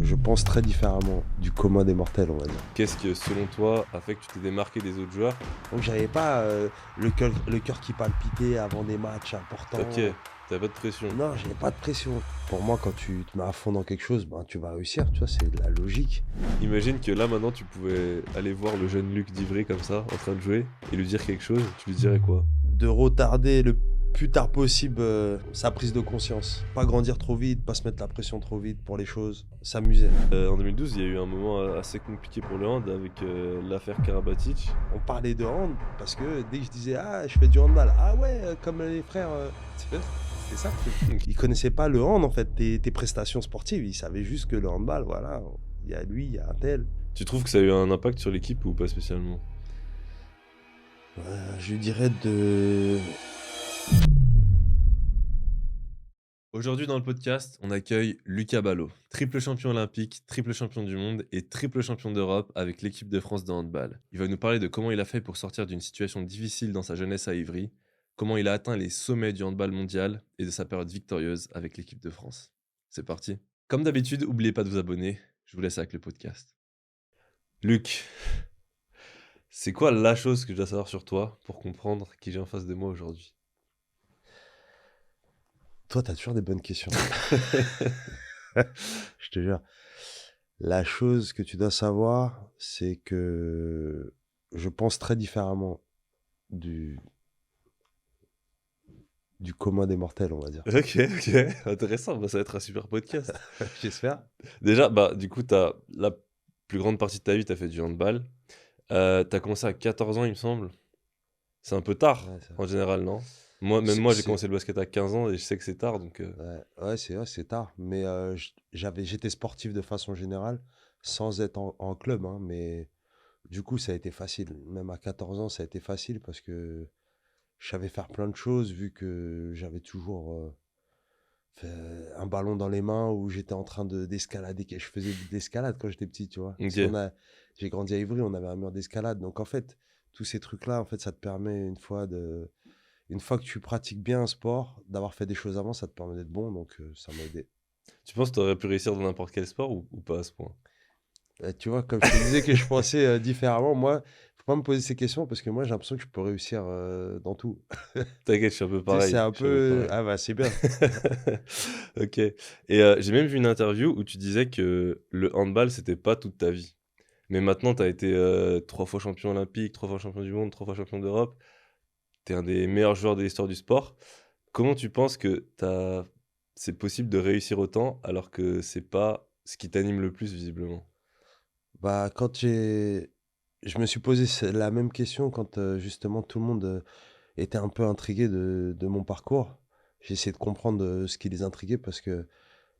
Je pense très différemment du commun des mortels, on va dire. Qu'est-ce que, selon toi, a fait que tu t'es démarqué des autres joueurs? Donc j'avais pas le cœur qui palpitait avant des matchs OK, importants. tu pas de pression. Non, j'avais pas de pression. Pour moi, quand tu te mets à fond dans quelque chose, ben, tu vas réussir, tu vois, c'est de la logique. Imagine que là, maintenant, tu pouvais aller voir le jeune Luc d'Ivry comme ça, en train de jouer, et lui dire quelque chose, tu lui dirais quoi? De retarder le plus tard possible sa prise de conscience. Pas grandir trop vite, pas se mettre la pression trop vite pour les choses, s'amuser. En 2012, il y a eu un moment assez compliqué pour le hand avec l'affaire Karabatic. On parlait de hand parce que dès que je disais ah je fais du handball, ah ouais comme les frères, c'est ça le truc. Ils connaissaient pas le hand en fait, tes prestations sportives, ils savaient juste que le handball, voilà, il y a lui, il y a un tel. Tu trouves que ça a eu un impact sur l'équipe ou pas spécialement? Je dirais de... Aujourd'hui dans le podcast, on accueille Lucas Ballot, triple champion olympique, triple champion du monde et triple champion d'Europe avec l'équipe de France de handball. Il va nous parler de comment il a fait pour sortir d'une situation difficile dans sa jeunesse à Ivry, comment il a atteint les sommets du handball mondial et de sa période victorieuse avec l'équipe de France. C'est parti. Comme d'habitude, n'oubliez pas de vous abonner. Je vous laisse avec le podcast. Luc, c'est quoi la chose que je dois savoir sur toi pour comprendre qui j'ai en face de moi aujourd'hui? Toi t'as toujours des bonnes questions. Je te jure. La chose que tu dois savoir, c'est que je pense très différemment du, du commun des mortels, on va dire. Ok, intéressant, bah, ça va être un super podcast. J'espère. Déjà, bah, du coup, t'as la plus grande partie de ta vie, tu as fait du handball. Tu commencé à 14 ans, il me semble. C'est un peu tard, Ouais, ça- en général, non? Même moi, j'ai commencé le basket à 15 ans et je sais que c'est tard, donc Ouais, c'est vrai, c'est tard. Mais j'étais sportif de façon générale, sans être en club, hein, mais du coup, ça a été facile. Même à 14 ans, ça a été facile parce que je savais faire plein de choses vu que j'avais toujours un ballon dans les mains où j'étais en train d'escalader. Je faisais de l'escalade quand j'étais petit, tu vois. Parce OK. j'ai grandi à Ivry, on avait un mur d'escalade. Donc en fait, tous ces trucs-là, en fait, ça te permet une fois que tu pratiques bien un sport, d'avoir fait des choses avant, ça te permet d'être bon. Donc ça m'a aidé. Tu penses que tu aurais pu réussir dans n'importe quel sport ou pas à ce point? Tu vois, comme je te disais que je pensais différemment, moi, faut pas me poser ces questions parce que moi, j'ai l'impression que je peux réussir dans tout. T'inquiète, je suis un peu Tu sais, c'est pareil, un je suis un peu peu... pareil. Ah bah, c'est bien. OK, et j'ai même vu une interview où tu disais que le handball, c'était pas toute ta vie. Mais maintenant, tu as été, 3 fois champion olympique, 3 fois champion du monde, 3 fois champion d'Europe. Tu es un des meilleurs joueurs de l'histoire du sport. Comment tu penses que c'est possible de réussir autant alors que c'est pas ce qui t'anime le plus visiblement? Bah, je me suis posé la même question quand justement tout le monde était un peu intrigué de mon parcours. J'ai essayé de comprendre ce qui les intriguait parce que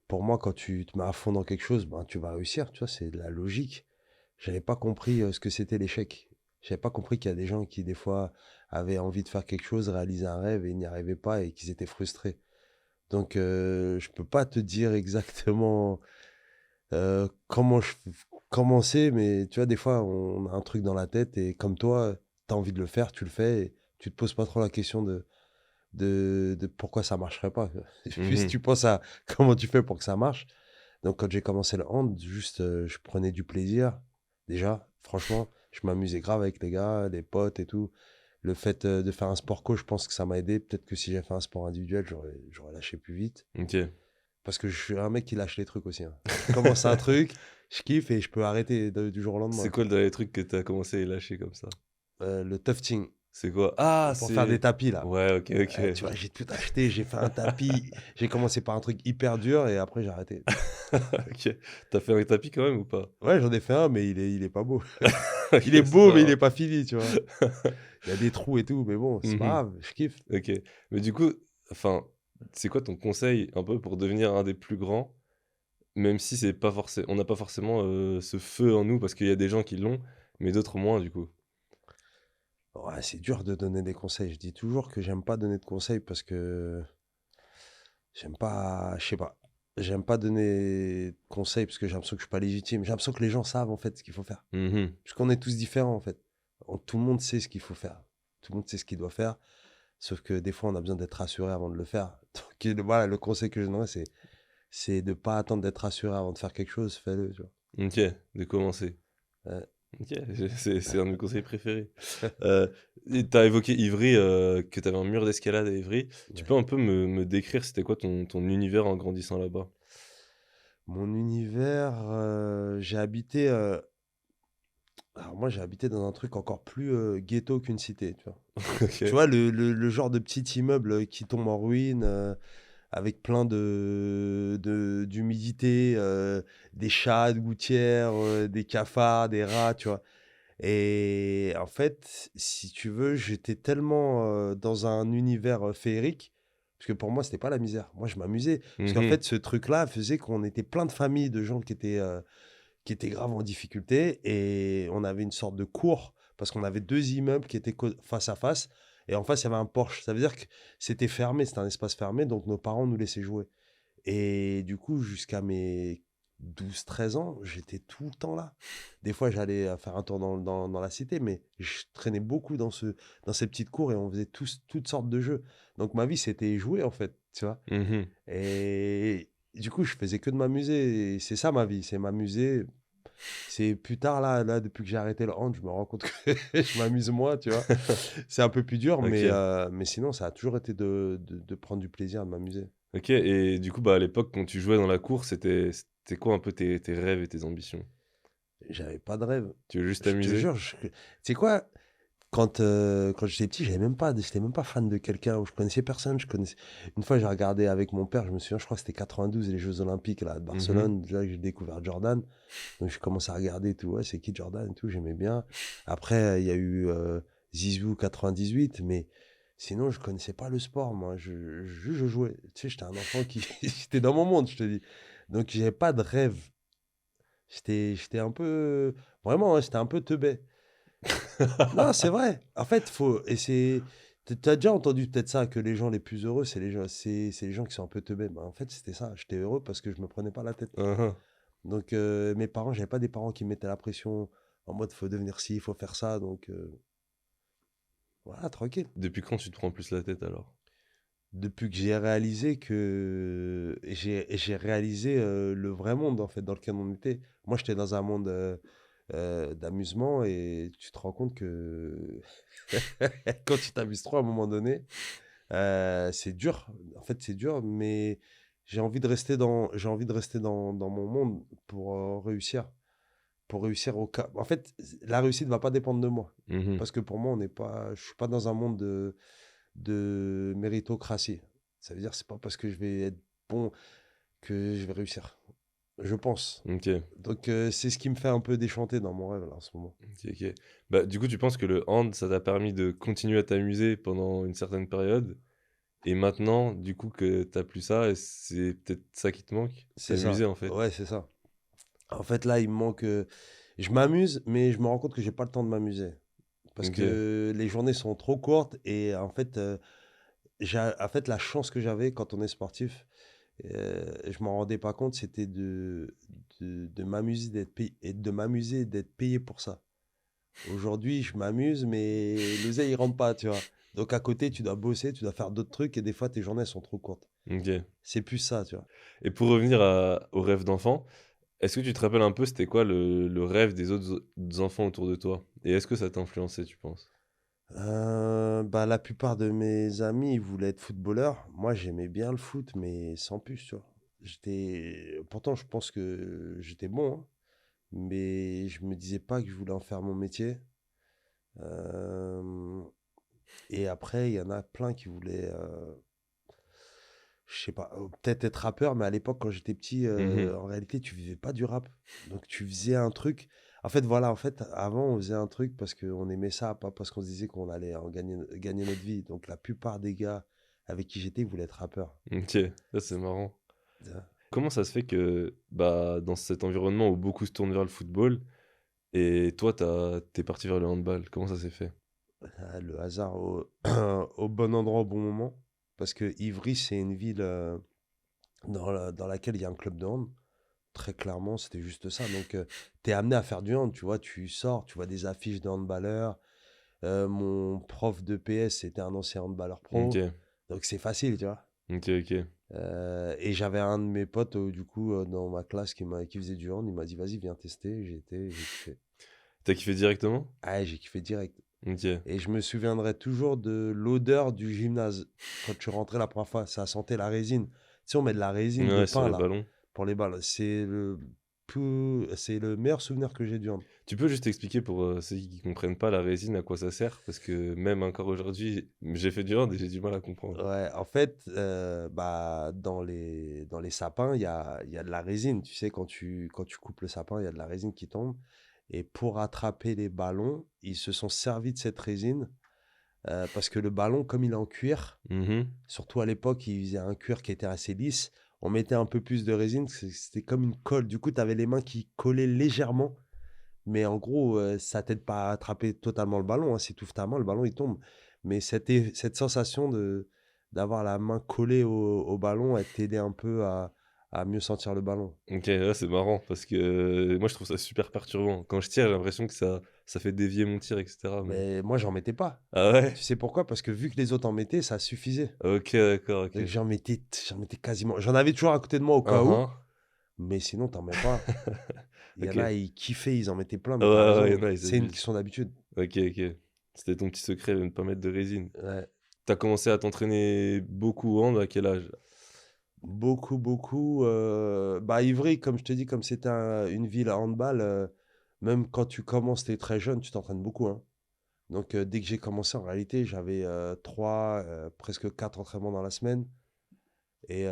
pour moi, quand tu te mets à fond dans quelque chose, ben, tu vas réussir, tu vois, c'est de la logique. J'avais pas compris ce que c'était l'échec. J'avais pas compris qu'il y a des gens qui, des fois, avaient envie de faire quelque chose, réaliser un rêve et ils n'y arrivaient pas et qu'ils étaient frustrés. Donc, je peux pas te dire exactement comment comment c'est, mais tu vois, des fois, on a un truc dans la tête et comme toi, tu as envie de le faire, tu le fais et tu te poses pas trop la question de pourquoi ça marcherait pas. Juste, Mmh. tu penses à comment tu fais pour que ça marche. Donc, quand j'ai commencé le hand, juste, je prenais du plaisir. Déjà, franchement, je m'amusais grave avec les gars, les potes et tout. Le fait de faire un sport co, je pense que ça m'a aidé. Peut-être que si j'avais fait un sport individuel, j'aurais lâché plus vite. OK. Parce que je suis un mec qui lâche les trucs aussi, hein. Je commence un truc, je kiffe et je peux arrêter du jour au lendemain, C'est tu quoi vois. le dernier truc que tu as commencé à lâcher comme ça? Le tufting, C'est quoi? Ah, pour faire des c'est tapis là. ouais, OK, OK. Tu vois, j'ai tout acheté, j'ai fait un tapis. J'ai commencé par un truc hyper dur et après j'ai arrêté. OK. Tu fait un tapis quand même ou pas? Ouais, j'en ai fait un, mais il est pas beau. OK, Il est c'est beau, pas mais il est grave. pas fini, tu vois. Il y a des trous et tout, mais bon, c'est pas Mmh. grave, je kiffe. OK. Mais du coup, enfin, c'est quoi ton conseil un peu pour devenir un des plus grands? Même si c'est pas forcément, on n'a pas forcément, ce feu en nous parce qu'il y a des gens qui l'ont, mais d'autres moins du coup. Ouais, c'est dur de donner des conseils. Je dis toujours que j'aime pas donner de conseils parce que j'aime pas, je sais pas. J'aime pas donner de conseils parce que j'ai l'impression que je suis pas légitime. J'ai l'impression que les gens savent en fait ce qu'il faut faire. Mmh. Parce qu'on est tous différents en fait. Tout le monde sait ce qu'il faut faire. Tout le monde sait ce qu'il doit faire. Sauf que des fois, on a besoin d'être rassuré avant de le faire. Donc voilà, le conseil que je donnerais, c'est de pas attendre d'être rassuré avant de faire quelque chose, fais-le, tu vois? OK, de commencer. Ouais. OK, c'est un de mes conseils préférés. Et tu évoqué Ivry, que tu avais un mur d'escalade à Ivry. Tu peux Ouais. un peu me décrire c'était quoi ton univers en grandissant là-bas? Mon univers, j'ai habité, alors moi, j'ai habité dans un truc encore plus, ghetto qu'une cité, tu vois? Tu OK. vois le genre de petit immeuble, qui tombe en ruine, avec plein de d'humidité, des chats de gouttière, des cafards, des rats, tu vois? Et en fait, si tu veux, j'étais tellement, dans un univers, féerique, parce que pour moi, c'était pas la misère. Moi, je m'amusais. Parce qu'en Mmh. fait, ce truc-là faisait qu'on était plein de familles de gens qui étaient grave en difficulté et on avait une sorte de cour parce qu'on avait 2 immeubles qui étaient face à face et en face, il y avait un porche. Ça veut dire que c'était fermé, c'était un espace fermé, donc nos parents nous laissaient jouer. Et du coup, jusqu'à mes 12 13 ans, j'étais tout le temps là. Des fois, j'allais faire un tour dans la cité, mais je traînais beaucoup dans ces petites cours et on faisait toutes sortes de jeux. Donc ma vie, c'était jouer en fait, tu vois. Mmh. Et du coup, je faisais que de m'amuser. Et c'est ça ma vie, c'est m'amuser. C'est plus tard, là, depuis que j'ai arrêté le hand, je me rends compte que je m'amuse moins, tu vois. C'est un peu plus dur, OK. mais sinon, ça a toujours été de prendre du plaisir, de m'amuser. OK et du coup, bah, à l'époque, quand tu jouais dans la cour, c'était quoi un peu tes rêves et tes ambitions? J'avais pas de rêve. Tu veux juste Je te t'amuser? jure, tu sais quoi? Quand j'étais petit, j'étais même pas fan de quelqu'un ou je connaissais personne. Une fois, j'ai regardé avec mon père, je me souviens, je crois que c'était 92, les Jeux Olympiques là, de Mmh. Barcelone. Là, j'ai découvert Jordan. Donc, j'ai commencé à regarder et tout. Ouais, c'est qui Jordan et tout, j'aimais bien. Après, il y a eu Zizou 98, mais sinon, je connaissais pas le sport, moi. Je jouais. Tu sais, j'étais un enfant qui j'étais dans mon monde, je te dis. Donc, j'avais pas de rêve. J'étais un peu. Vraiment, hein, j'étais un peu teubé. Non, c'est vrai. En fait, faut et c'est tu as déjà entendu peut-être ça, que les gens les plus heureux, c'est les gens qui sont un peu teubés. Bah, en fait, c'était ça. J'étais heureux parce que je me prenais pas la tête. Hein, hein. Donc mes parents, j'avais pas des parents qui me mettaient la pression en mode: «Faut devenir ci, il faut faire ça», donc voilà, tranquille. Depuis quand tu te prends plus la tête alors? Depuis que j'ai réalisé j'ai réalisé, le vrai monde, en fait, dans lequel on était. Moi, j'étais dans un monde, d'amusement et tu te rends compte que quand tu t'amuses trop à un moment donné, c'est dur. En fait, c'est dur, mais j'ai envie de rester dans mon monde pour, réussir. Pour réussir au cas en fait, la réussite ne va pas dépendre de moi. Mmh. Parce que pour moi, on n'est pas je suis pas dans un monde de méritocratie. Ça veut dire, c'est pas parce que je vais être bon que je vais réussir. Je pense. OK. Donc, c'est ce qui me fait un peu déchanter dans mon rêve là, en ce moment. OK, OK. Bah, du coup, tu penses que le hand, ça t'a permis de continuer à t'amuser pendant une certaine période et maintenant, du coup, que tu plus ça et c'est peut-être ça qui te manque? C'est T'amuser, ça. en fait? Ouais, c'est ça. En fait, là, il me manque, je m'amuse, mais je me rends compte que j'ai pas le temps de m'amuser. Parce OK. que les journées sont trop courtes et en fait, la chance que j'avais quand on est sportif, je m'en rendais pas compte, c'était de m'amuser, de m'amuser et d'être payé pour ça. Aujourd'hui, je m'amuse, mais l'oseille, il rentre pas, tu vois? Donc à côté, tu dois bosser, tu dois faire d'autres trucs et des fois, tes journées sont trop courtes. OK C'est plus ça, tu vois? et pour revenir à au rêve d'enfant, est-ce que tu te rappelles un peu c'était quoi le rêve des autres enfants autour de toi? Et est-ce que ça t'a influencé, tu penses? Bah, la plupart de mes amis, ils voulaient être footballeurs. Moi, j'aimais bien le foot, mais sans plus, tu vois? Pourtant, je pense que j'étais bon, hein, mais je me disais pas que je voulais en faire mon métier. Hem Et après, il y en a plein qui voulaient, je sais pas, peut-être être rappeur, mais à l'époque, quand j'étais petit, Mmh. en réalité, tu vivais pas du rap. Donc tu faisais un truc en fait, voilà, en fait, avant, on faisait un truc parce qu'on aimait ça, pas parce qu'on se disait qu'on allait en gagner notre vie. Donc la plupart des gars avec qui j'étais, ils voulaient être rappeurs. OK, ça, c'est marrant. Tu vois? Comment ça se fait que, bah, dans cet environnement où beaucoup se tournent vers le football et toi, tu parti vers le handball? Comment ça s'est fait? Le hasard au au bon endroit au bon moment. Parce que Ivry, c'est une ville, dans laquelle il y a un club de hand. Très clairement, c'était juste ça. Donc, tu es amené à faire du hand, tu vois? Tu sors, tu vois des affiches de handballeurs. Mon prof de PS, c'était un ancien handballeur pro. OK, Donc c'est facile, tu vois? OK, OK. Et j'avais un de mes potes, du coup, dans ma classe qui faisait du hand. Il m'a dit: «Vas-y, viens tester». J'ai kiffé. Tu kiffé directement? Ah, j'ai kiffé direct. OK. Et je me souviendrai toujours de l'odeur du gymnase. Quand tu rentrais la première fois, ça sentait la résine. Tu sais, on met de la résine de Ouais, sur pain les là, ballons. pour les balles. C'est le meilleur souvenir que j'ai du hand. Tu peux juste expliquer pour, ceux qui comprennent pas la résine, à quoi ça sert? Parce que même encore aujourd'hui, j'ai fait du hand et j'ai du mal à comprendre. Ouais, en fait, bah, dans les sapins, il y a de la résine. Tu sais, quand tu coupes le sapin, il y a de la résine qui tombe. Et pour attraper les ballons, ils se sont servis de cette résine, parce que le ballon, comme il est en cuir, Mmh. surtout à l'époque, ils faisaient un cuir qui était assez lisse. On mettait un peu plus de résine, c'était comme une colle. Du coup, tu avais les mains qui collaient légèrement, mais en gros, ça t'aide pas à attraper totalement le ballon, hein. Si tu ouvres ta main, le ballon, il tombe. Mais cette sensation d'avoir la main collée au ballon, elle t'aidait un peu à mieux sentir le ballon. OK, ouais, c'est marrant parce que moi, je trouve ça super perturbant. Quand je tire, j'ai l'impression que ça fait dévier mon tir et cetera, mais Mais moi, j'en mettais pas. ah ouais? Tu sais pourquoi? Parce que vu que les autres en mettaient, ça suffisait. OK, d'accord, OK. Donc j'en mettais quasiment. J'en avais toujours à côté de moi au cas Hein, où, hein. mais sinon, t'en mets pas. Il y en OK. a, ils kiffaient, ils en mettaient plein, Ouais, mais t'as ouais, ouais, il y en raison, a, ils c'est une abusent. question d'habitude. OK, OK. C'était ton petit secret de ne pas mettre de résine. Ouais. T'as commencé à t'entraîner beaucoup au hand à quel âge? Beaucoup, beaucoup, bah, Ivry, comme je te dis, comme c'était une ville à handball, même quand tu commences, tu très jeune, tu t'entraînes beaucoup, hein. Donc, dès que j'ai commencé, en réalité, j'avais 3, presque 4 entraînements dans la semaine. Et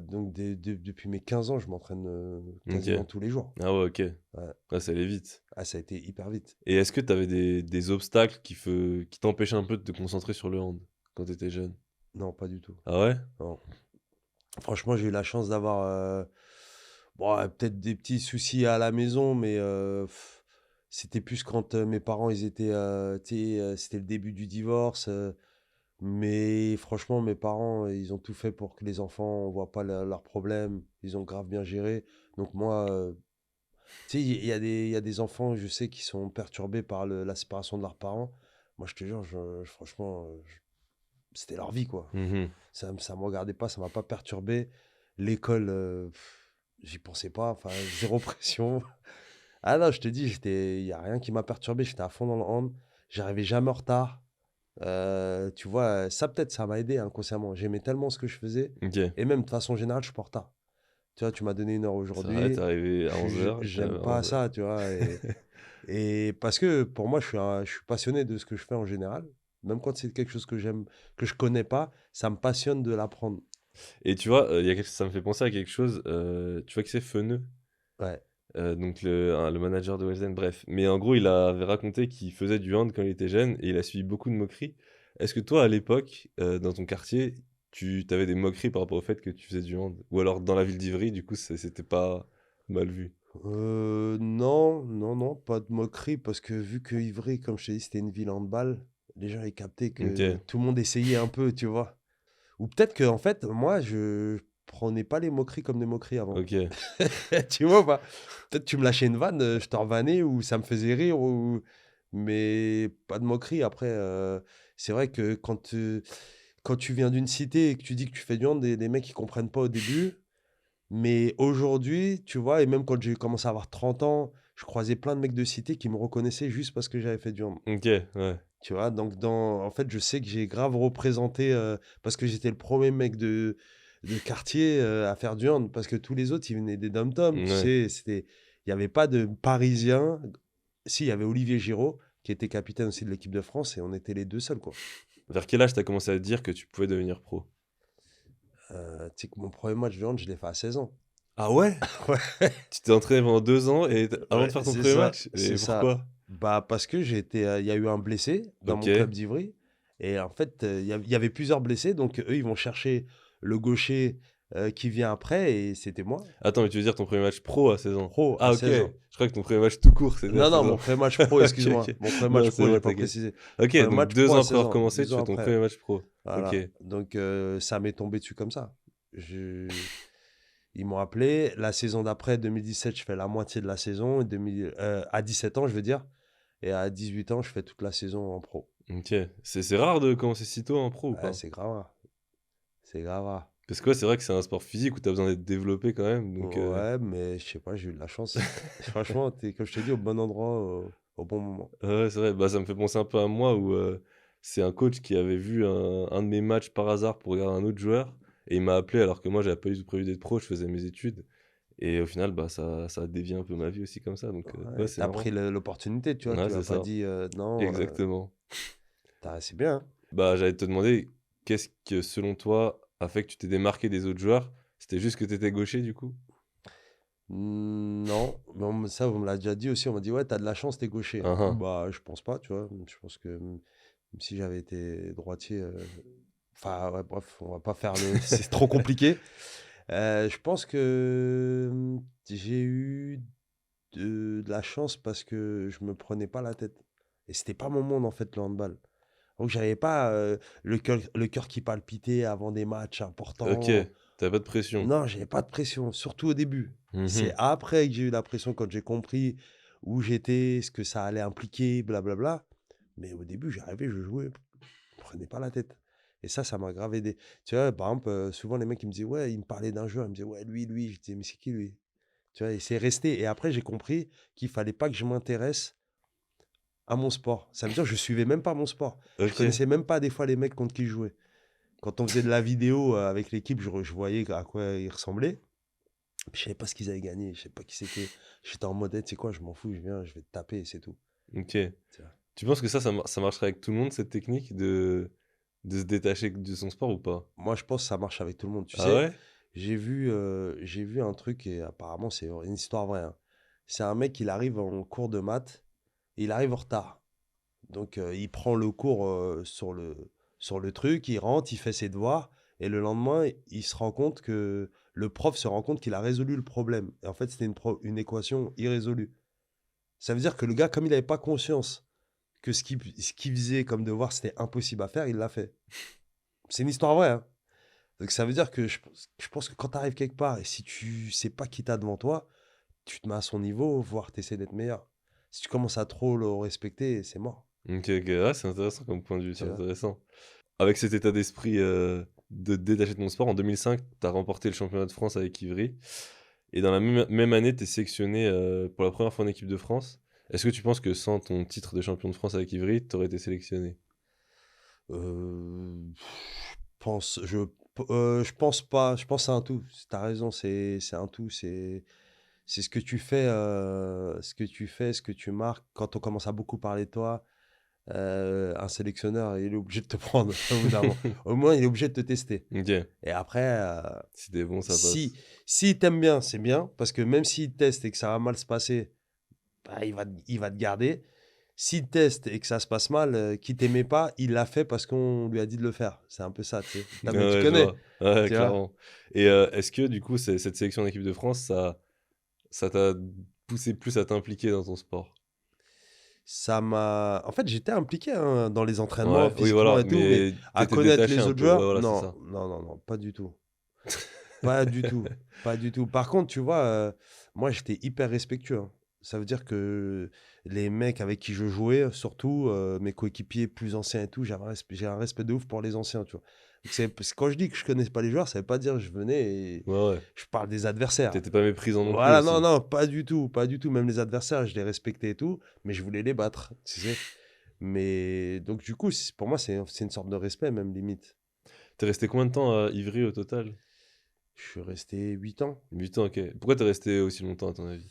donc, depuis mes 15 ans, je m'entraîne OK. quasiment tous les jours. Ah ouais, OK. Ouais. Ouais, ça allait vite. Ah, ça a été hyper vite. Et est-ce que tu avais des obstacles qui t'empêchaient un peu de te concentrer sur le hand quand tu étais jeune? Non, pas du tout. Ah ouais? Non. Franchement, j'ai eu la chance d'avoir, bon, peut-être des petits soucis à la maison, mais c'était plus quand, mes parents, ils étaient, tu sais, c'était le début du divorce, mais franchement, mes parents, ils ont tout fait pour que les enfants voient pas leurs problèmes. Ils ont grave bien géré. Donc moi, tu sais, il y a des enfants, je sais, qui sont perturbés par la séparation de leurs parents. Moi, je te jure, franchement, c'était leur vie, quoi. Mmh. Ça me regardait pas, ça m'a pas perturbé. L'école, j'y pensais pas, enfin, zéro pression. Ah non, je te dis, il y a rien qui m'a perturbé, j'étais à fond dans le hand. J'arrivais jamais en retard. Tu vois, ça peut-être, ça m'a aidé inconsciemment. J'aimais tellement ce que je faisais OK. et même de façon générale, je suis pas en retard. Tu vois, tu m'as donné une heure C'est vrai, tu aujourd'hui, arrivé à 11:00 et tu j'aime arrivé à pas 11:00. ça, tu vois? Et parce que pour moi, je suis passionné de ce que je fais en général. Même quand c'est quelque chose que j'aime, que je connais pas, ça me passionne de l'apprendre. Et tu vois, il y a quelque ça me fait penser à quelque chose, tu vois qui c'est Feneux? Ouais. Donc le manager de Wesden, bref. Mais en gros, il avait raconté qu'il faisait du hand quand il était jeune et il a subi beaucoup de moqueries. Est-ce que toi, à l'époque, dans ton quartier, tu avais des moqueries par rapport au fait que tu faisais du hand? Ou alors dans la ville d'Ivry, du coup, c'était pas mal vu? Non, non, non, pas de moquerie parce que vu que Ivry, comme je t'ai dit, c'était une ville handball, les gens, ils captaient que OK, tout le monde essayait un peu, tu vois? Ou peut-être que en fait, moi, je prenais pas les moqueries comme des moqueries avant. OK. Tu vois ou pas? Peut-être tu me lâchais une vanne, je te revanais ou ça me faisait rire ou mais pas de moquerie. Après, c'est vrai que quand tu viens d'une cité et que tu dis que tu fais du hand, des mecs, ils comprennent pas au début. Mais aujourd'hui, tu vois? Et même quand j'ai commencé à avoir 30 ans, je croisais plein de mecs de cité qui me reconnaissaient juste parce que j'avais fait du hand. OK, ouais. Tu vois? Donc en fait, je sais que j'ai grave représenté, parce que j'étais le premier mec de quartier, à faire du hand. Parce que tous les autres, ils venaient des dom-toms, tu Ouais. sais? Il y avait pas de Parisiens. Si, il y avait Olivier Giroud, qui était capitaine aussi de l'équipe de France et on était les 2 seuls, quoi. Vers quel âge tu as commencé à te dire que tu pouvais devenir pro? Tu sais que mon premier match de hand, je l'ai fait à 16 ans. Ah ouais? Ouais. Tu t'es entraîné pendant 2 ans et avant de Ouais, faire ton c'est premier ça, match? c'est Et ça. pourquoi? Bah, parce que il y a eu un blessé dans mon OK. club d'Ivry et en fait, il y avait plusieurs blessés donc eux, ils vont chercher le gaucher, qui vient après et c'était moi, Attends, mais tu veux dire ton premier match pro à 16 ans? pro à Ah OK, 16 ans. je crois que ton premier match tout court, c'était à Non, non, 16 mon ans. premier match pro, OK, excuse-moi. OK. Mon premier Non, match c'est pro, j'ai bon, pas t'inquiète. précisé. OK, Premier donc match pro 2 ans à après 16 avoir ans, commencé, 2 tu ans fais ton après. premier match pro. OK. Voilà, donc ça m'est tombé dessus comme ça. Je Ils m'ont appelé. La saison d'après, 2017, je fais la moitié de la saison et à 17 ans, je veux dire et à 18 ans, je fais toute la saison en pro. OK. C'est rare de commencer si tôt en pro ou Ouais, pas? c'est grave, rare. C'est grave, rare. Parce que ouais, c'est vrai que c'est un sport physique où tu as besoin d'être développé quand même, donc Ouais, mais je sais pas, j'ai eu de la chance. Franchement, tu comme je t'ai dit, au bon endroit, au bon moment. ouais, c'est vrai. Bah, ça me fait penser un peu à moi où, c'est un coach qui avait vu un de mes matchs par hasard pour regarder un autre joueur et il m'a appelé alors que moi j'avais pas du tout prévu d'être pro, je faisais mes études et au final, bah, ça a dévié un peu ma vie aussi comme ça, donc ouais, Ouais, c'est tu pris marrant. l'opportunité, tu vois? Ouais, Tu c'est as pas ça, dit, «Non», exactement. c'est bien, hein. Bah, j'allais te demander, qu'est-ce que selon toi a fait que tu t'es démarqué des autres joueurs? C'était juste que tu étais gaucher du coup? Non, mais on me l'a déjà dit aussi, on m'a dit: «Ouais, t'as de la chance, t'es gaucher». Hein, hein. Bah, je pense pas, tu vois? Je pense que même si j'avais été droitier, enfin, ouais, bref, on va pas faire le c'est trop compliqué. Je pense que, j'ai eu de la chance parce que je me prenais pas la tête et c'était pas mon monde, en fait, le handball. Donc j'avais pas, le cœur qui palpitait avant des matchs OK, importants. tu pas de pression. Non, j'avais pas de pression, surtout au début. C'est Mmh. après que j'ai eu la pression, quand j'ai compris où j'étais, ce que ça allait impliquer, blablabla. Mais au début, j'arrivais, je jouais, je me prenais pas la tête et ça m'a grave aidé. Tu vois, par exemple, souvent les mecs ils me disaient: «Ouais», ils me parlaient d'un joueur, ils me disaient: «Ouais, lui». Je disais: «Mais c'est qui lui?» Tu vois? Et c'est resté et après j'ai compris qu'il fallait pas que je m'intéresse à mon sport. Ça veut dire que je suivais même pas mon sport. Je OK. connaissais même pas des fois les mecs contre qui je jouais. Quand on faisait de la vidéo, avec l'équipe, je voyais à quoi ils ressemblaient. Je savais pas ce qu'ils avaient gagné, je sais pas qui c'était. J'étais en mode: «Eh, tu sais quoi? Je m'en fous, je viens, je vais te taper et c'est tout». OK. Tu vois? Tu penses que ça marcherait avec tout le monde cette technique de se détacher de son sport ou pas? Moi, je pense que ça marche avec tout le monde. Tu Ah sais, ouais? j'ai vu un truc et apparemment c'est une histoire vraie, hein. C'est un mec, il arrive en cours de maths, il arrive en retard. Donc il prend le cours, sur le truc, il rentre, il fait ses devoirs et le lendemain, il se rend compte que le prof se rend compte qu'il a résolu le problème et en fait, c'était une équation irrésolue. Ça veut dire que le gars, comme il avait pas conscience que ce qu'il faisait comme devoir, c'était impossible à faire, il l'a fait. C'est une histoire vraie, hein. Donc ça veut dire que je pense que quand tu arrives quelque part et si tu sais pas qui tu devant toi, tu te mets à son niveau, voire tu essaies d'être meilleur. Si tu commences à trop le respecter, c'est mort, OK, OK. Ouais, c'est intéressant comme point de vue, c'est tu vois? intéressant. Avec cet état d'esprit, de te détacher de ton sport, en 2005, tu as remporté le championnat de France avec Ivry et dans la même année, tu es sélectionné, pour la première fois en équipe de France. Est-ce que tu penses que sans ton titre de champion de France avec Ivry, tu aurais été sélectionné? Je pense pas. Je pense que c'est un tout. Tu as raison, c'est un tout. C'est ce que tu fais, ce que tu marques. Quand on commence à beaucoup parler de toi, un sélectionneur, il est obligé de te prendre au bout d'un moment. Au moins, il est obligé de te tester OK. et après, Si tu bon, ça si passe. s'il t'aime bien, c'est bien parce que même s'il teste et que ça va mal se passer, bah, il va te garder. S'il teste et que ça se passe mal, qu'il t'aimait pas, il l'a fait parce qu'on lui a dit de le faire. C'est un peu ça, tu sais? Ouais, Mais tu ouais, je connais, vois. Ouais, tu vois? clairement et est-ce que du coup, cette sélection en équipe de France, ça t'a poussé plus à t'impliquer dans ton sport? En fait, j'étais impliqué, hein, dans les entraînements Ouais, oui, physiquement voilà, et tout, mais mais à t'étais connaître détaché les un autres peu. Ouais, joueurs, voilà, c'est non, ça. non, non, non, pas du tout. Pas du tout, pas du tout. Par contre, tu vois, moi, j'étais hyper respectueux, hein. Ça veut dire que les mecs avec qui je jouais, surtout, mes coéquipiers plus anciens et tout, j'ai un respect de ouf pour les anciens, tu vois? Donc parce que quand je dis que je connais pas les joueurs, ça veut pas dire que je venais et Ouais, ouais. je parle des adversaires. Tu pas méprisant non plus Voilà, non, aussi. non, pas du tout, pas du tout. Même les adversaires, je les respectais et tout, mais je voulais les battre, tu sais? Mais donc du coup, pour moi, c'est une sorte de respect même limite. Tu resté combien de temps à Ivry au total? Je suis resté 8 ans 8 ans, OK. Pourquoi t'es resté aussi longtemps à ton avis?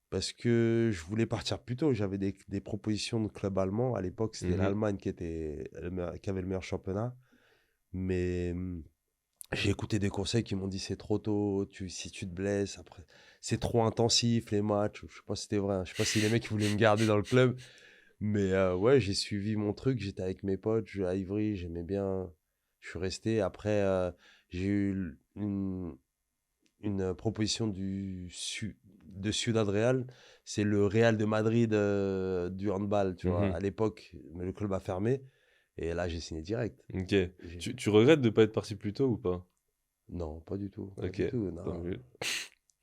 parce que je voulais partir plus tôt. J'avais des propositions de clubs allemands. À l'époque, c'était Mmh. l'Allemagne qui avait le meilleur championnat. Mais j'ai écouté des conseils qui m'ont dit c'est trop tôt, si tu te blesses, après, c'est trop intensif les matchs. Je sais pas si c'était vrai, hein. Je sais pas si les mecs voulaient me garder dans le club. Mais ouais, j'ai suivi mon truc. J'étais avec mes potes, je jouais à Ivry, j'aimais bien. Je suis resté. Après, j'ai eu une proposition de Ciudad Real. C'est le Real de Madrid du handball, tu vois. Mmh. À l'époque, mais le club a fermé. Et là, j'ai signé direct. OK. J'ai- Tu regrettes de pas être parti plus tôt ou pas? Non, pas du tout. Pas OK, du tout. tant Non, mieux.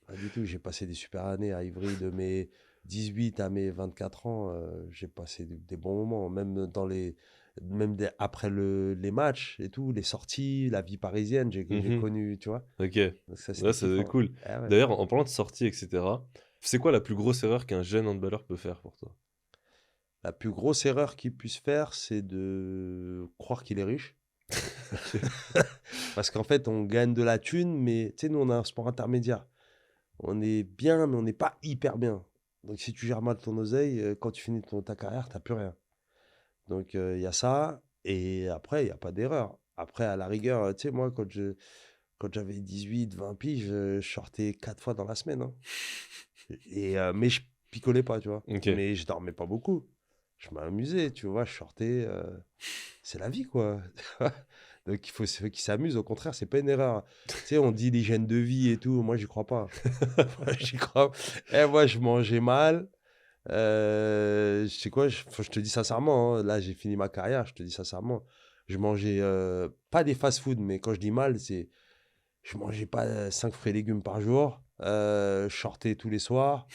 pas du tout. J'ai passé des super années à Ivry de mes 18 à mes 24 ans. J'ai passé des bons moments. Même dans Même après les matchs et tout, les sorties, la vie parisienne, j'ai Mmh. connu, tu vois? OK. Donc ça, Ouais, c'était c'est kiffant. cool. Ah ouais. D'ailleurs, en parlant de sorties et cetera, c'est quoi la plus grosse erreur qu'un jeune handballeur peut faire pour toi? La plus grosse erreur qu'il puisse faire, c'est de croire qu'il est riche. OK. Parce qu'en fait, on gagne de la thune, mais tu sais, nous, on a un sport intermédiaire. On est bien, mais on n'est pas hyper bien. Donc, si tu gères mal ton oseille, quand tu finis ta carrière, tu plus rien. Donc, il y a ça. Et après, il y a pas d'erreur. Après, à la rigueur, tu sais, moi, quand j'avais 18, 20 piges, je sortais 4 fois dans la semaine, hein. Mais je picolais pas, tu vois. OK. Mais je dormais pas beaucoup. Je m'amusais, tu vois. Je sortais. C'est la vie, quoi. Donc, il faut ceux qui s'amusent. Au contraire, c'est pas une erreur. Tu sais, on dit l'hygiène de vie et tout. Moi, j'y crois pas. J'y crois. Moi, je mangeais mal. Je sais quoi, je te dis sincèrement, hein, là, j'ai fini ma carrière, je te dis sincèrement. Je mangeais pas des fast-food, mais quand je dis mal, c'est je mangeais pas 5 fruits et légumes par jour. Je sortais tous les soirs.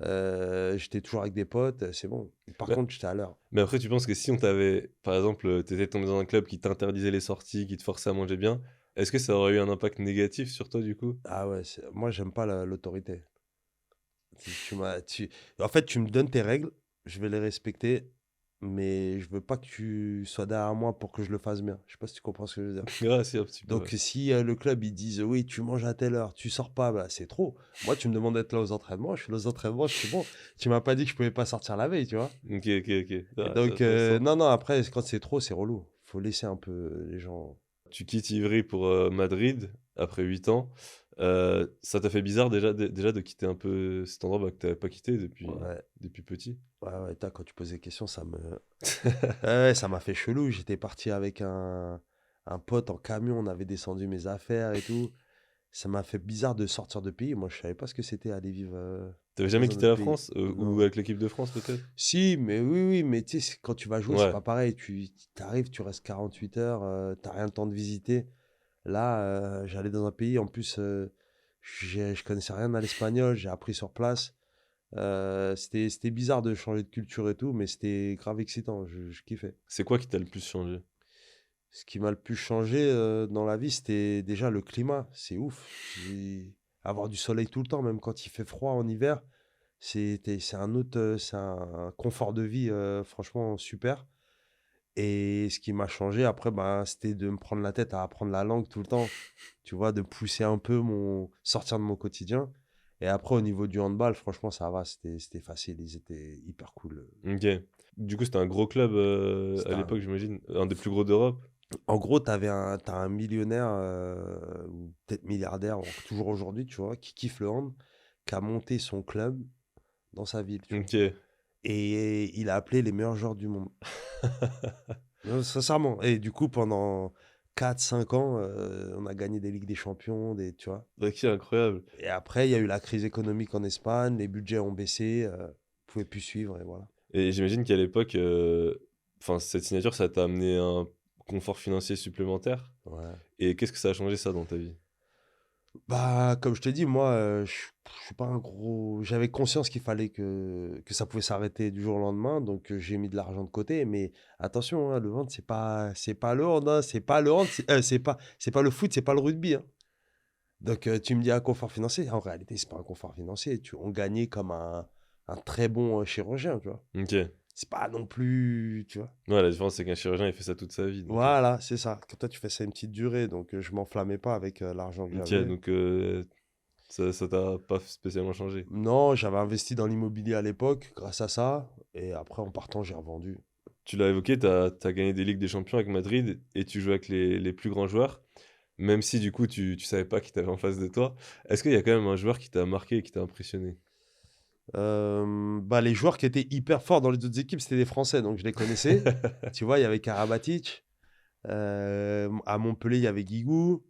J'étais toujours avec des potes. C'est bon. Par Mais contre, j'étais à l'heure. mais après, tu penses que si on t'avait par exemple, tu étais tombé dans un club qui t'interdisait les sorties, qui te forçait à manger bien, est-ce que ça aurait eu un impact négatif sur toi, du coup? Ah ouais, moi, j'aime pas l'autorité. Tu m'as, En fait, tu me donnes tes règles, je vais les respecter, mais je veux pas que tu sois derrière moi pour que je le fasse bien. Je sais pas si tu comprends ce que je veux dire. Ah si, un petit peu, Donc, ouais. si le club, ils disent oui, tu manges à telle heure, tu sors pas, bah, c'est trop. Moi, tu me demandes d'être là aux entraînements, je suis là aux entraînements, je suis bon. Tu m'as pas dit que je pouvais pas sortir la veille, tu vois. OK, OK, OK. Et Ah, c'est donc, intéressant. non, non, après, quand c'est trop, c'est relou. Faut laisser un peu les gens. Tu quittes Ivry pour, Madrid après 8 ans. Ça t'a fait bizarre déjà de quitter un peu cet endroit, bah, que tu pas quitté Ouais, depuis petit? ouais, ouais, quand tu poses des questions, ouais, ouais, ça m'a fait chelou. J'étais parti avec un pote en camion, on avait descendu mes affaires et tout. Ça m'a fait bizarre de sortir de pays. Moi, je savais pas ce que c'était aller vivre Tu jamais dans un quitté autre la pays. France, ou Non. avec l'équipe de France peut-être? Si, mais oui, oui, mais tu sais, quand tu vas jouer, c'est Ouais, pas pareil. Tu arrives, tu restes 48 heures, t'as rien le temps de visiter. Là, j'allais dans un pays, en plus, je connaissais rien à l'espagnol, j'ai appris sur place. C'était bizarre de changer de culture et tout, mais c'était grave excitant, je kiffais. c'est quoi qui t'a le plus changé? Ce qui m'a le plus changé dans la vie, c'était déjà le climat. C'est ouf. Avoir du soleil tout le temps, même quand il fait froid en hiver, c'est un autre, c'est un confort de vie franchement super. Et ce qui m'a changé après, bah, c'était de me prendre la tête à apprendre la langue tout le temps. Tu vois, de pousser un peu sortir de mon quotidien. Et après, au niveau du handball, franchement, ça va, c'était facile. Ils étaient hyper cool. OK. Du coup, c'était un gros club, à C'était un- l'époque, j'imagine? Un des plus gros d'Europe? En gros, t'as un millionnaire, ou peut-être milliardaire, toujours aujourd'hui, tu vois, qui kiffe le hand, qui a monté son club dans sa ville, tu vois. OK. Et il a appelé les meilleurs joueurs du monde. Sincèrement. Et du coup, pendant 4 5 ans, on a gagné des Ligues des Champions, tu vois. OK, incroyable. Et après, il y a eu la crise économique en Espagne, les budgets ont baissé, pouvaient plus suivre, et voilà. Et j'imagine qu'à l'époque, enfin, cette signature, ça t'a amené un confort financier supplémentaire? Ouais. Et qu'est-ce que ça a changé ça dans ta vie? Bah, comme je te dis, moi, je suis pas un gros. J'avais conscience qu'il fallait que ça pouvait s'arrêter du jour au lendemain, donc j'ai mis de l'argent de côté. Mais attention, hein, le hand, c'est pas le hand, hein, c'est pas le hand, c'est pas le foot, c'est pas le rugby, hein. Donc tu me dis un confort financier. En réalité, c'est pas un confort financier. On gagnait comme un très bon chirurgien, tu vois. OK. C'est pas non plus, tu vois. Ouais, la différence, c'est qu'un chirurgien, il fait ça toute sa vie, donc Voilà, c'est ça. Quand toi, tu fais ça une petite durée, donc je m'enflammais pas avec l'argent que OK, j'avais. donc ça t'a pas spécialement changé? Non, j'avais investi dans l'immobilier à l'époque, grâce à ça. Et après, en partant, j'ai revendu. Tu l'as évoqué, tu as gagné des Ligues des Champions avec Madrid et tu jouais avec les plus grands joueurs, même si du coup tu savais pas qui tu en face de toi. Est-ce qu'il y a quand même un joueur qui t'a marqué et qui t'a impressionné? Bah, les joueurs qui étaient hyper forts dans les autres équipes, c'était des Français, donc je les connaissais. Tu vois, il y avait Karabatic. À Montpellier, il y avait Guigou.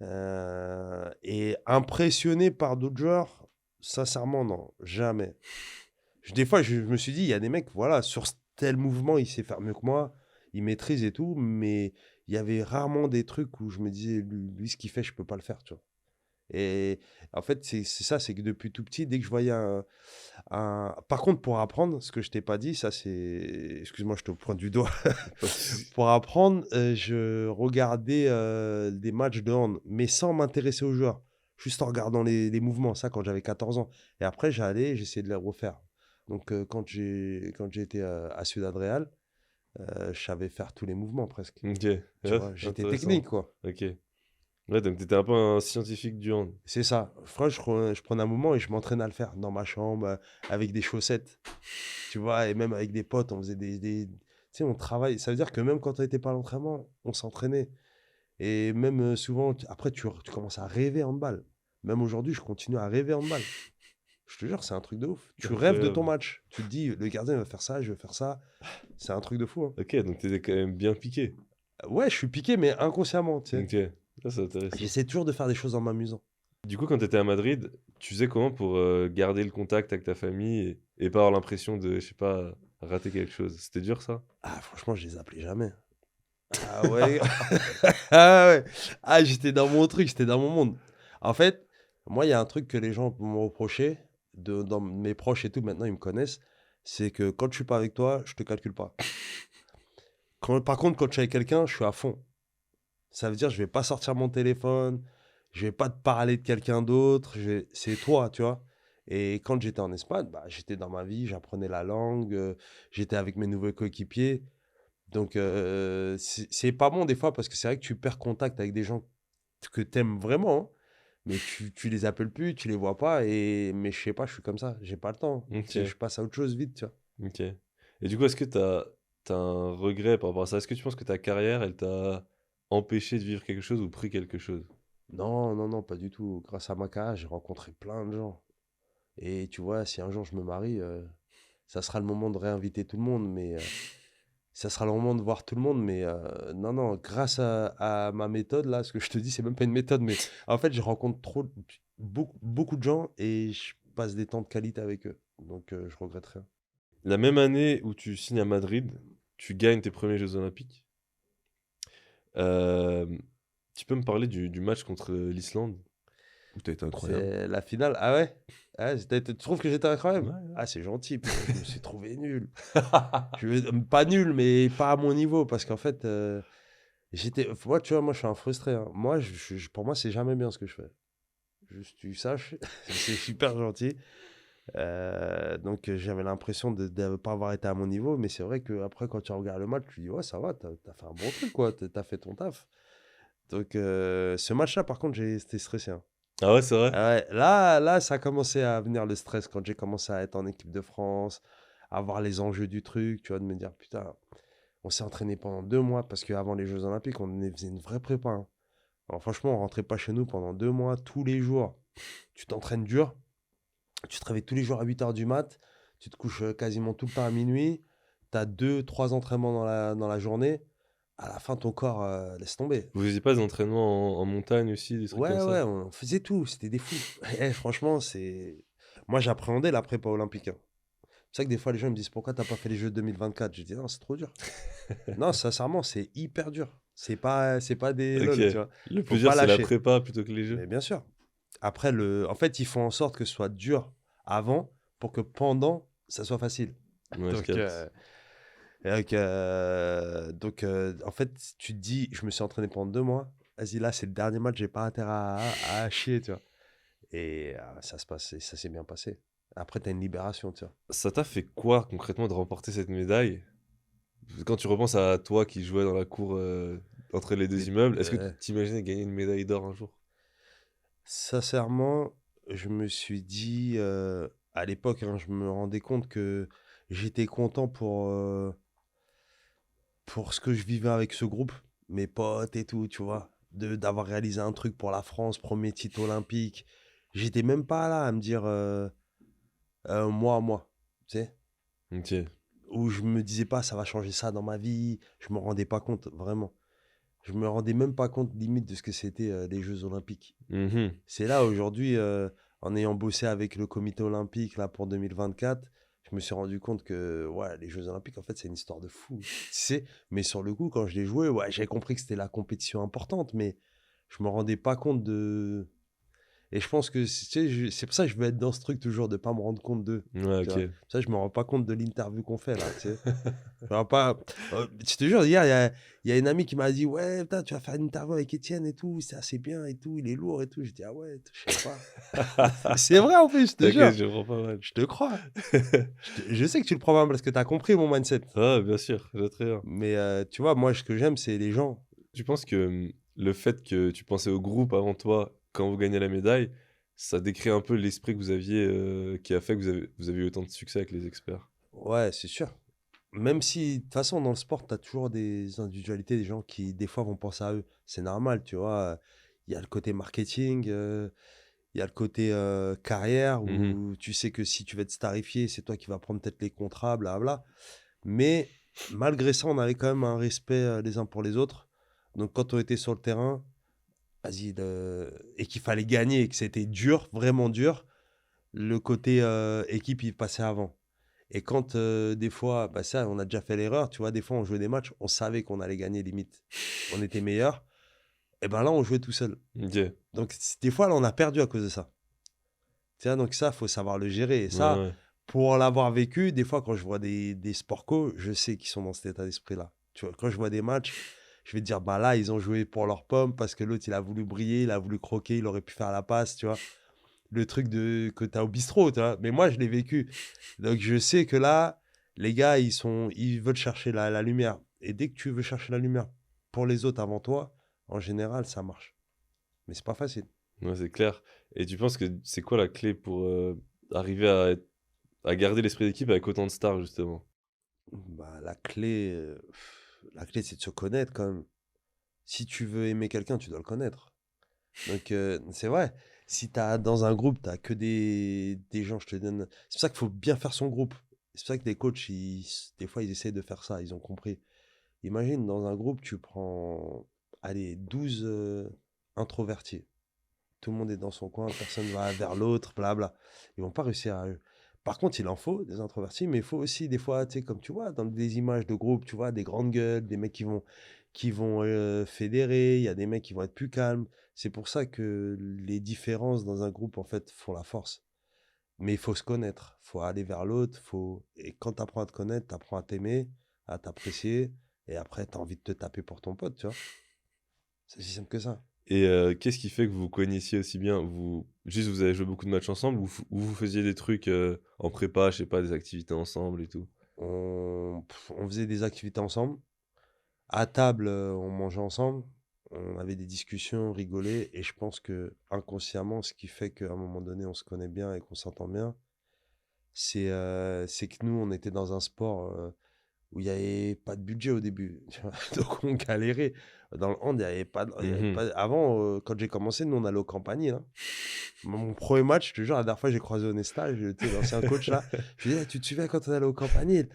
Et impressionné par d'autres joueurs, sincèrement, non, jamais. Des fois, je me suis dit, il y a des mecs, voilà, sur tel mouvement, il sait faire mieux que moi, il maîtrise et tout, mais il y avait rarement des trucs où je me disais, lui ce qu'il fait, je peux pas le faire, tu vois. Et en fait, c'est ça, c'est que depuis tout petit, dès que je voyais par contre, pour apprendre, ce que je t'ai pas dit, ça c'est excuse-moi, je te pointe du doigt. Pas de souci. Pour apprendre, je regardais, des matchs de hand, mais sans m'intéresser aux joueurs. Juste en regardant les mouvements, ça quand j'avais 14 ans. Et après j'essayais de les refaire. Donc quand j'ai été, à Ciudad Real, je savais faire tous les mouvements presque. OK. Tu Ouais, vois? J'étais technique, intéressant. quoi. OK. Ouais, donc tu étais un peu un scientifique du hand. C'est ça. Franchement, je prenais un moment et je m'entraînais à le faire dans ma chambre, avec des chaussettes, tu vois? Et même avec des potes, on faisait tu sais, on travaille. Ça veut dire que même quand on était pas à l'entraînement, on s'entraînait. Et même, souvent, après tu commences à rêver handball. Même aujourd'hui, je continue à rêver handball. Je te jure, c'est un truc de ouf. Tu rêves de ton Incroyable. match. Tu te dis: «Le gardien, il va faire ça, je vais faire ça». C'est un truc de fou, hein. OK, donc tu étais quand même bien piqué. Ouais, je suis piqué, mais inconsciemment, tu sais? OK. Ah, c'est intéressant. J'essaie toujours de faire des choses en m'amusant. Du coup, quand tu étais à Madrid, tu faisais comment pour, garder le contact avec ta famille et pas avoir l'impression de, je sais pas, rater quelque chose? C'était dur ça? Ah franchement, je les appelais jamais. Ah ouais. Ah ouais. Ah, j'étais dans mon truc, j'étais dans mon monde. En fait, moi, il y a un truc que les gens m'ont reproché, dans mes proches et tout, maintenant ils me connaissent, c'est que quand je suis pas avec toi, je te calcule pas. Par contre, quand je suis avec quelqu'un, je suis à fond. Ça veut dire, je vais pas sortir mon téléphone, je vais pas te parler de quelqu'un d'autre, c'est toi, tu vois. Et quand j'étais en Espagne, bah, j'étais dans ma vie, j'apprenais la langue, j'étais avec mes nouveaux coéquipiers. Donc, c'est pas bon des fois parce que c'est vrai que tu perds contact avec des gens que t'aimes vraiment, hein, mais tu les appelles plus, tu les vois pas. Mais je sais pas, je suis comme ça, j'ai pas le temps. Tu sais, OK, je passe à autre chose vite, tu vois. OK. Et du coup, est-ce que tu as un regret par rapport à ça? Est-ce que tu penses que ta carrière, elle t'a empêché de vivre quelque chose ou pris quelque chose? Non, non, non, pas du tout. Grâce à ma carrière, j'ai rencontré plein de gens. Et tu vois, si un jour je me marie, ça sera le moment de réinviter tout le monde, mais ça sera le moment de voir tout le monde. Mais non, non, grâce à ma méthode, là, ce que je te dis, c'est même pas une méthode, mais en fait, je rencontre beaucoup, beaucoup de gens et je passe des temps de qualité avec eux. Donc, je regrette rien. La même année où tu signes à Madrid, tu gagnes tes premiers Jeux olympiques. Hem, Tu peux me parler du match contre l'Islande? Où tu as été incroyable. C'est la finale. Ah ouais? Ah, tu trouves que j'étais Ouais, incroyable? ouais. Ah, c'est gentil, putain, je me suis trouvé nul. Pas nul, mais pas à mon niveau, parce qu'en fait, moi, tu vois, moi, je suis un frustré, hein. Moi, pour moi, c'est jamais bien ce que je fais. Juste, tu saches, c'est super gentil. Donc, j'avais l'impression de pas avoir été à mon niveau, mais c'est vrai qu'après, quand tu regardes le match, tu dis, ouais, ça va, t'as fait un bon truc, quoi, t'as fait ton taf. Donc, ce match-là, par contre, j'étais stressé, hein. Ah ouais, c'est vrai? Ah ouais, là, ça a commencé à venir le stress quand j'ai commencé à être en équipe de France, à voir les enjeux du truc, tu vois, de me dire, putain, on s'est entraîné pendant 2 mois parce qu'avant les Jeux Olympiques, faisait une vraie prépa, hein. Alors, franchement, on rentrait pas chez nous pendant 2 mois, tous les jours. Tu t'entraînes dur, tu te réveilles tous les jours à 8 h du mat, tu te couches quasiment tout le temps à minuit, tu as 2, 3 entraînements dans la journée. À la fin, ton corps laisse tomber. Vous faisiez pas des entraînements en montagne aussi, des trucs comme Ouais, ça? ouais, on faisait tout, c'était des fous. Eh, franchement, moi, j'appréhendais la prépa olympique, hein. C'est ça que des fois, les gens me disent: «Pourquoi t'as pas fait les Jeux 2024?» Je dis: «Non, c'est trop dur». Non, sincèrement, c'est hyper dur. C'est pas des OK. lol, tu vois? Le Faut plus dur, pas c'est la lâcher. prépa plutôt que les jeux? Mais bien sûr. Après en fait, ils font en sorte que ce soit dur avant pour que pendant, ça soit facile. Ouais, je Donc, capte. en fait, tu te dis: «Je me suis entraîné pendant 2 mois. Vas-y, là, c'est le dernier match, j'ai pas intérêt à chier», tu vois? Et ça s'est bien passé. Après, tu as une libération, tu vois? Ça t'a fait quoi concrètement de remporter cette médaille? Quand tu repenses à toi qui jouais dans la cour, entre les 2 Des immeubles, est-ce que tu t'imaginais gagner une médaille d'or un jour? Sincèrement, je me suis dit, à l'époque, hein, je me rendais compte que j'étais content pour ce que je vivais avec ce groupe, mes potes et tout, tu vois? D'avoir réalisé un truc pour la France, premier titre olympique. J'étais même pas là à me dire, moi, tu sais? OK. Où je me disais pas: «Ça va changer ça dans ma vie». Je me rendais pas compte, vraiment. Je me rendais même pas compte limite de ce que c'était, les jeux olympiques. Mmh. C'est là aujourd'hui, en ayant bossé avec le comité olympique là pour 2024, je me suis rendu compte que, ouais, les jeux olympiques en fait, c'est une histoire de fou. Tu sais? Mais sur le coup, quand je l'ai joué, ouais, j'avais compris que c'était la compétition importante, mais je me rendais pas compte Et je pense que, tu sais, c'est pour ça que je veux être dans ce truc toujours de pas me rendre compte d'eux, Ouais, tu vois? OK. Ça, je me rends pas compte de l'interview qu'on fait là, tu sais? Je me rends pas je te jure, hier, il y a une amie qui m'a dit: «Ouais, putain, tu vas faire une interview avec Étienne et tout, c'est assez bien et tout, il est lourd et tout». J'ai dit: «Ah ouais, je savais pas». C'est vrai en plus, je te T'inquiète, jure, je prends pas mal. je te crois. Je sais que tu le prends mal parce que tu as compris mon mindset. Ah, bien sûr, je vois très bien. Mais tu vois, moi, ce que j'aime, c'est les gens. Tu penses que, le fait que tu pensais au groupe avant toi, quand vous gagnez la médaille, ça décrit un peu l'esprit que vous aviez, qui a fait que vous avez eu autant de succès avec les experts? Ouais, c'est sûr. Même si, de toute façon, dans le sport, tu as toujours des individualités, des gens qui, des fois, vont penser à eux. C'est normal, tu vois. Il y a le côté marketing, il y a le côté carrière, Mmh. où tu sais que si tu veux être starifié, c'est toi qui vas prendre peut-être les contrats, blabla. Mais malgré ça, on avait quand même un respect les uns pour les autres. Donc, quand on était sur le terrain, vas-y, et qu'il fallait gagner et que c'était dur, vraiment dur, le côté équipe, il passait avant. Et quand des fois, bah ça, on a déjà fait l'erreur, tu vois, des fois, on jouait des matchs, on savait qu'on allait gagner limite. On était meilleur. Et ben là, on jouait tout seul. OK. Donc, des fois, là, on a perdu à cause de ça. Tu vois, donc ça, faut savoir le gérer. Et Ouais, ça, ouais. pour l'avoir vécu, des fois, quand je vois des sport co, je sais qu'ils sont dans cet état d'esprit-là. Tu vois, quand je vois des matchs, je vais te dire, bah là, ils ont joué pour leur pomme parce que l'autre, il a voulu briller, il a voulu croquer, il aurait pu faire la passe, tu vois. Le truc que tu as au bistrot, tu vois. Mais moi, je l'ai vécu. Donc, je sais que là, les gars, ils veulent chercher la lumière. Et dès que tu veux chercher la lumière pour les autres avant toi, en général, ça marche. Mais c'est pas facile. Ouais, c'est clair. Et tu penses que c'est quoi la clé pour, arriver à garder l'esprit d'équipe avec autant de stars, justement? Bah, la clé, c'est de se connaître quand même. Si tu veux aimer quelqu'un, tu dois le connaître. Donc, c'est vrai. Si t'as, dans un groupe, tu as que des gens, je te donne. C'est pour ça qu'il faut bien faire son groupe. C'est pour ça que les coachs, des fois, ils essayent de faire ça. Ils ont compris. Imagine, dans un groupe, tu prends, allez, 12 introvertis. Tout le monde est dans son coin, personne va vers l'autre, blabla. Ils vont pas réussir à... Par contre, il en faut des introvertis, mais il faut aussi des fois, tu sais, comme tu vois, dans des images de groupe, tu vois, des grandes gueules, des mecs qui vont fédérer, il y a des mecs qui vont être plus calmes. C'est pour ça que les différences dans un groupe, en fait, font la force. Mais il faut se connaître, faut aller vers l'autre, et quand tu apprends à te connaître, tu apprends à t'aimer, à t'apprécier, et après, tu as envie de te taper pour ton pote, tu vois. C'est aussi simple que ça. Et qu'est-ce qui fait que vous vous connaissiez aussi bien? Vous avez joué beaucoup de matchs ensemble ou vous faisiez des trucs, en prépa, je sais pas, des activités ensemble et tout? On faisait des activités ensemble. À table, on mangeait ensemble. On avait des discussions, on rigolait. Et je pense que inconsciemment, ce qui fait qu'à un moment donné, on se connaît bien et qu'on s'entend bien, c'est que nous, on était dans un sport où il n'y avait pas de budget au début. Tu vois. Donc on galérait. Dans le hand, il y avait Mmh. pas... Avant, quand j'ai commencé, nous, on allait au Campanile, hein. Mon premier match, je te jure, la dernière fois, j'ai croisé Onesta, tu sais, l'ancien coach là. Je lui ai dit: «Eh, tu te souviens quand on allait au Campanile?»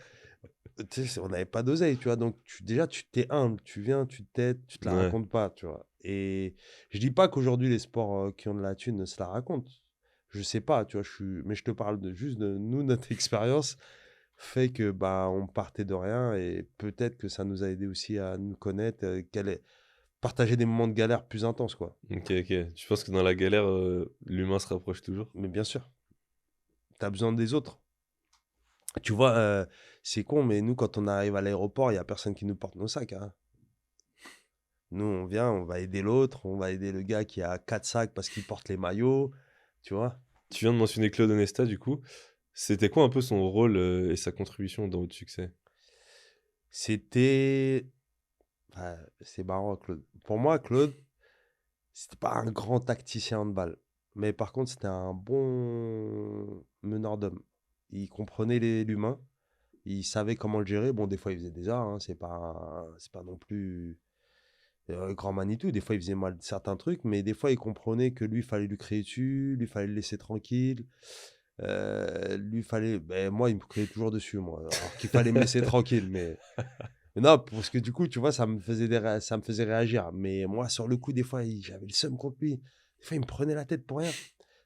Tu sais, on n'avait pas d'oseille, tu vois. Donc, déjà, tu t'es humble. Tu viens, tu t'aides, tu te la Ouais. racontes pas, tu vois. Et je dis pas qu'aujourd'hui, les sports qui ont de la thune ne se la racontent. Je sais pas, tu vois. Mais je te parle juste de nous, notre expérience fait que bah on partait de rien et peut-être que ça nous a aidé aussi à nous connaître, partager des moments de galère plus intenses, quoi. OK, OK. Tu penses que dans la galère, l'humain se rapproche toujours? Mais bien sûr, tu as besoin des autres. Tu vois, c'est con, mais nous, quand on arrive à l'aéroport, il y a personne qui nous porte nos sacs, hein. Nous, on vient, on va aider l'autre, on va aider le gars qui a 4 sacs parce qu'il porte les maillots, tu vois? Tu viens de mentionner Claude Onesta, du coup. C'était quoi un peu son rôle, et sa contribution dans votre succès? C'était c'est marrant, Claude. Pour moi, Claude, c'était pas un grand tacticien handball, mais par contre, c'était un bon meneur d'hommes. Il comprenait l'humain, il savait comment le gérer. Bon, des fois, il faisait des arts, hein, c'est pas non plus grand Manitou. Des fois, il faisait mal certains trucs, mais des fois, il comprenait que lui, il fallait lui crier dessus, lui, il fallait le laisser tranquille. Lui, fallait. Ben, moi, il me criait toujours dessus, moi. Alors qu'il fallait me laisser tranquille, mais non, parce que du coup, tu vois, ça me faisait réagir. Mais moi, sur le coup, des fois, j'avais le seum contre lui. Des fois, il me prenait la tête pour rien.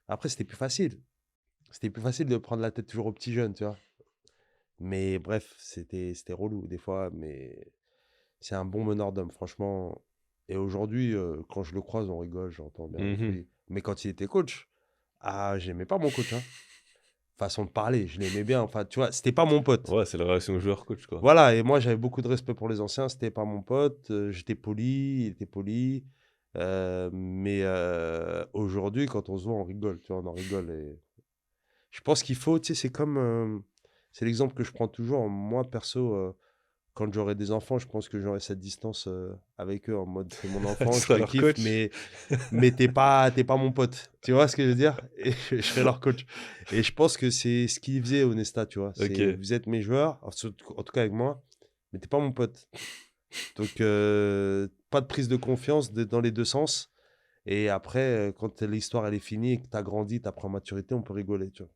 Après, c'était plus facile. C'était plus facile de prendre la tête toujours au petit jeune, tu vois. Mais bref, c'était relou des fois, mais c'est un bon meneur d'homme, franchement. Et aujourd'hui, quand je le croise, on rigole, j'entends bien avec Mmh. lui. Mais quand il était coach, j'aimais pas mon coach, hein. Façon de parler, je l'aimais bien. Enfin, tu vois, c'était pas mon pote. Ouais, c'est la relation joueur-coach, quoi. Voilà, et moi, j'avais beaucoup de respect pour les anciens. C'était pas mon pote. J'étais poli, il était poli. Mais aujourd'hui, quand on se voit, on rigole. Tu vois, on en rigole. Et je pense qu'il faut, tu sais, c'est comme. C'est l'exemple que je prends toujours. Moi, perso, quand j'aurai des enfants, je pense que j'aurai cette distance avec eux en mode c'est mon Tu enfant, je seras te leur kiffe, coach? mais t'es pas mon pote. Tu vois ce que je veux dire? Et je serai leur coach. Et je pense que c'est ce qu'ils faisaient, Onesta, tu vois. C'est OK. vous êtes mes joueurs, en tout cas avec moi, mais t'es pas mon pote. Donc, pas de prise de confiance dans les deux sens. Et après, quand l'histoire elle est finie et que t'as grandi, t'as pris en maturité, on peut rigoler, tu vois.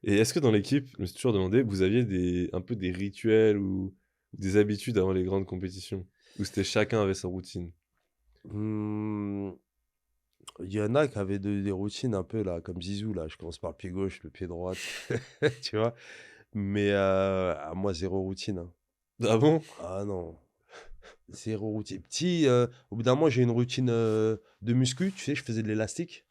Et est-ce que dans l'équipe, je me suis toujours demandé, vous aviez un peu des rituels ou des habitudes avant les grandes compétitions? Ou c'était chacun avait sa routine? Hmm, Il y en a qui avaient des routines un peu là, comme Zizou, là. Je commence par le pied gauche, le pied droit, tu vois. Mais moi, zéro routine, hein. Ah bon? Ah non, zéro routine. Petit, au bout d'un moment, j'ai une routine de muscu, tu sais, je faisais de l'élastique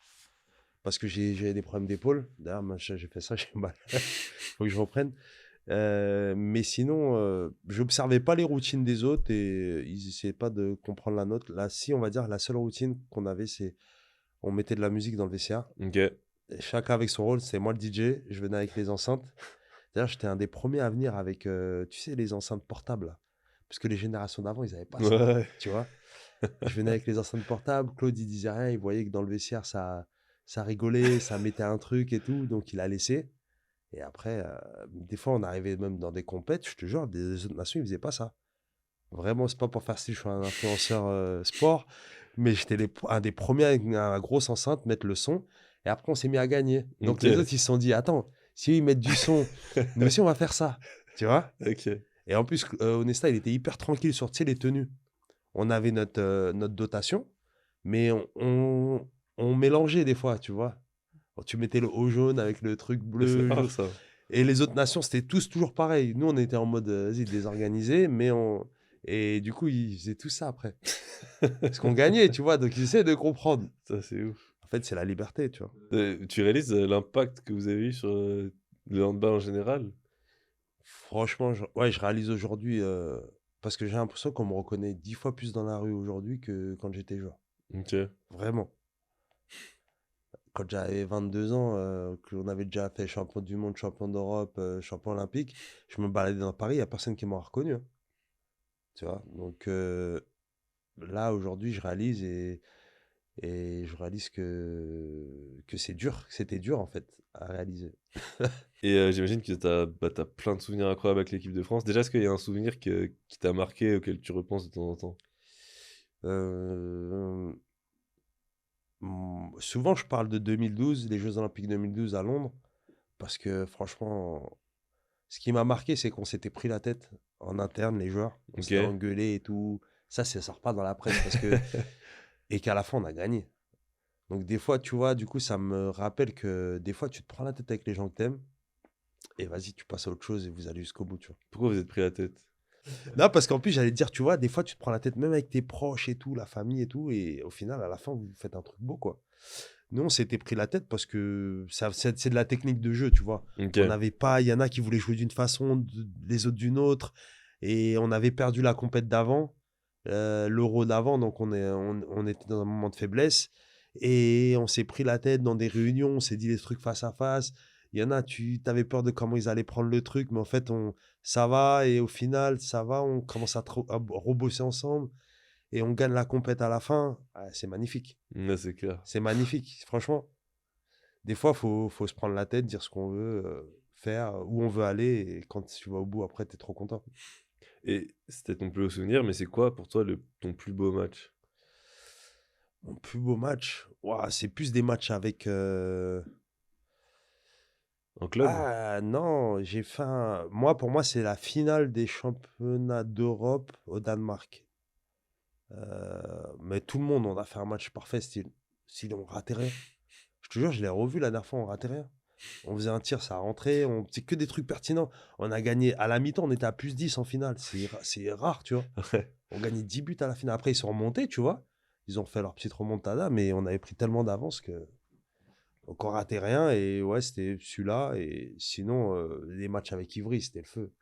parce que j'avais des problèmes d'épaule. D'ailleurs, machin, j'ai fait ça, j'ai mal. Faut que je reprenne. Mais sinon, j'observais pas les routines des autres et ils essayaient pas de comprendre la nôtre. Là, si, on va dire, la seule routine qu'on avait, c'est on mettait de la musique dans le vestiaire. OK. Et chacun avec son rôle, c'est moi le DJ, je venais avec les enceintes. D'ailleurs, j'étais un des premiers à venir avec, tu sais, les enceintes portables, là. Parce que les générations d'avant, ils n'avaient pas ça, Ouais. tu vois. Je venais avec les enceintes portables, Claude, il disait rien, il voyait que dans le vestiaire, ça rigolait, ça mettait un truc et tout, donc il a laissé. Et après, des fois, on arrivait même dans des compètes, je te jure, des autres nations, ils faisaient pas ça. Vraiment, c'est pas pour faire style, je suis un influenceur sport, mais j'étais un des premiers avec une grosse enceinte, mettre le son. Et après, on s'est mis à gagner. Donc les OK. autres, ils se sont dit, attends, si eux, ils mettent du son, nous aussi, on va faire ça. Tu vois? OK. Et en plus, Onesta, il était hyper tranquille sur, tu sais, les tenues. On avait notre dotation, mais on mélangeait des fois, tu vois. Tu mettais le haut jaune avec le truc Ah, c'est bleu. rare ça. Et les autres nations, c'était tous toujours pareil. Nous, on était en mode, vas-y, désorganisé, mais on. Et du coup, ils faisaient tout ça après. Parce qu'on gagnait, tu vois, donc ils essaient de comprendre. Ça, c'est ouf. En fait, c'est la liberté, tu vois. Tu réalises, l'impact que vous avez eu sur, le handball en général? Franchement, ouais, je réalise aujourd'hui, parce que j'ai l'impression qu'on me reconnaît 10 fois plus dans la rue aujourd'hui que quand j'étais joueur. OK. Vraiment. Quand j'avais 22 ans, qu'on avait déjà fait champion du monde, champion d'Europe, champion olympique, je me baladais dans Paris, il n'y a personne qui m'a reconnu, hein, tu vois. Donc là, aujourd'hui, je réalise et je réalise que c'est dur, que c'était dur en fait à réaliser. Et j'imagine que tu as plein de souvenirs incroyables avec l'équipe de France. Déjà, est-ce qu'il y a un souvenir qui t'a marqué, auquel tu repenses de temps en temps? Euh, Souvent, je parle de 2012, les Jeux Olympiques 2012 à Londres, parce que franchement, ce qui m'a marqué, c'est qu'on s'était pris la tête en interne, les joueurs. On s'était OK. engueulés et tout. Ça sort pas dans la presse parce que. Et qu'à la fin, on a gagné. Donc, des fois, tu vois, du coup, ça me rappelle que des fois, tu te prends la tête avec les gens que t'aimes et vas-y, tu passes à autre chose et vous allez jusqu'au bout, tu vois. Pourquoi vous êtes pris la tête? Non, parce qu'en plus, j'allais te dire, tu vois, des fois, tu te prends la tête même avec tes proches et tout, la famille et tout, et au final, à la fin, vous faites un truc beau, quoi. Nous, on s'était pris la tête parce que c'est de la technique de jeu, tu vois. On OK. n'avait pas, il y en a qui voulaient jouer d'une façon, les autres d'une autre, et on avait perdu la compète d'avant, l'euro d'avant, donc on était dans un moment de faiblesse, et on s'est pris la tête dans des réunions, on s'est dit les trucs face à face. Il y en a, tu avais peur de comment ils allaient prendre le truc, mais en fait, ça va, et au final, ça va, on commence à rebosser ensemble, et on gagne la compète à la fin. Ah, c'est magnifique. Ouais, c'est clair. C'est magnifique, franchement. Des fois, faut se prendre la tête, dire ce qu'on veut faire, où on veut aller, et quand tu vas au bout, après, tu es trop content. Et c'était ton plus beau souvenir, mais c'est quoi pour toi ton plus beau match? Mon plus beau match, ouah, c'est plus des matchs avec. En club? Ah non, j'ai fait moi, pour moi, c'est la finale des championnats d'Europe au Danemark. Mais tout le monde, on a fait un match parfait, style on ratait rien. Je te jure, je l'ai revu la dernière fois, on ratait rien. On faisait un tir, ça rentrait, on faisait que des trucs pertinents. On a gagné à la mi-temps, on était à plus 10 en finale. C'est rare, tu vois. Ouais. On gagnait 10 buts à la finale. Après, ils sont remontés, tu vois. Ils ont fait leur petite remontada, mais on avait pris tellement d'avance que donc on ratait rien. Et ouais, c'était celui-là. Et sinon, les matchs avec Ivry, c'était le feu.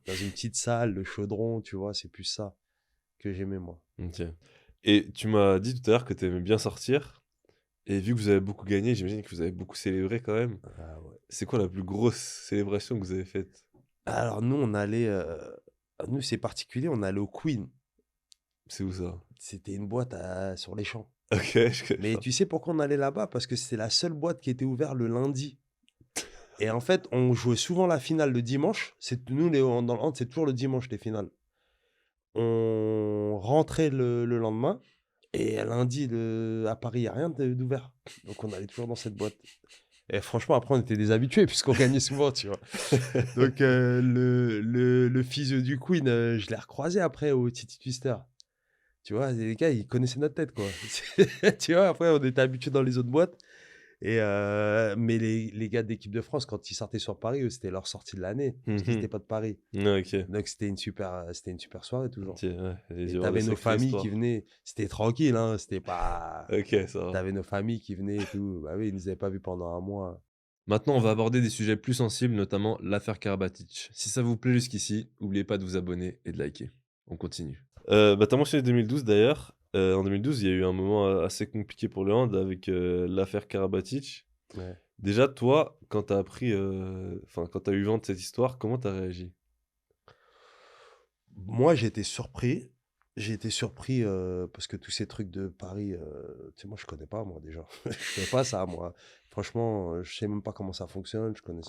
Dans une petite salle, le chaudron, tu vois, c'est plus ça que j'aimais moi. OK. Et tu m'as dit tout à l'heure que tu aimais bien sortir et vu que vous avez beaucoup gagné, j'imagine que vous avez beaucoup célébré quand même. Ah ouais. C'est quoi la plus grosse célébration que vous avez faite? Alors nous, on allait, nous c'est particulier, on allait au Queen. C'est où ça? C'était une boîte sur les champs. OK, je connais Mais pas. tu sais pourquoi on allait là-bas? Parce que c'était la seule boîte qui était ouverte le lundi. Et en fait, on jouait souvent la finale le dimanche. Nous, dans le hand, c'est toujours le dimanche, les finales. On rentrait le lendemain. Et lundi, à Paris, il n'y a rien d'ouvert. Donc, on allait toujours dans cette boîte. Et franchement, après, on était des habitués puisqu'on gagnait souvent, tu vois. Donc, le physio du Queen, je l'ai recroisé après au Titi Twister. Tu vois, les gars, ils connaissaient notre tête, quoi. Tu vois, après, on était habitués dans les autres boîtes. Mais les gars d'équipe de France, quand ils sortaient sur Paris, eux, c'était leur sortie de l'année, parce qu'ils Mmh. n'étaient pas de Paris. Ouais, OK. Donc c'était une super soirée OK, toujours. ouais, les Et avoir des t'avais nos sacrées familles qui histoires. venaient, c'était tranquille, hein, c'était pas... OK, ça va. T'avais nos familles qui venaient et tout. Bah oui, ils nous avaient pas vus pendant un mois. Maintenant, on va aborder des sujets plus sensibles, notamment l'affaire Karabatic. Si ça vous plaît jusqu'ici, n'oubliez pas de vous abonner et de liker. On continue. Bah, tu mentionné 2012 d'ailleurs. En 2012, il y a eu un moment assez compliqué pour le hand avec l'affaire Karabatic. Ouais. Déjà, toi, quand t'as appris, enfin, quand t'as eu vent de cette histoire, comment t'as réagi? Moi, j'ai été surpris. J'ai été surpris parce que tous ces trucs de Paris, tu sais, moi, je connais pas, moi, déjà. Je connais pas ça, moi. Franchement, je sais même pas comment ça fonctionne. Je connais...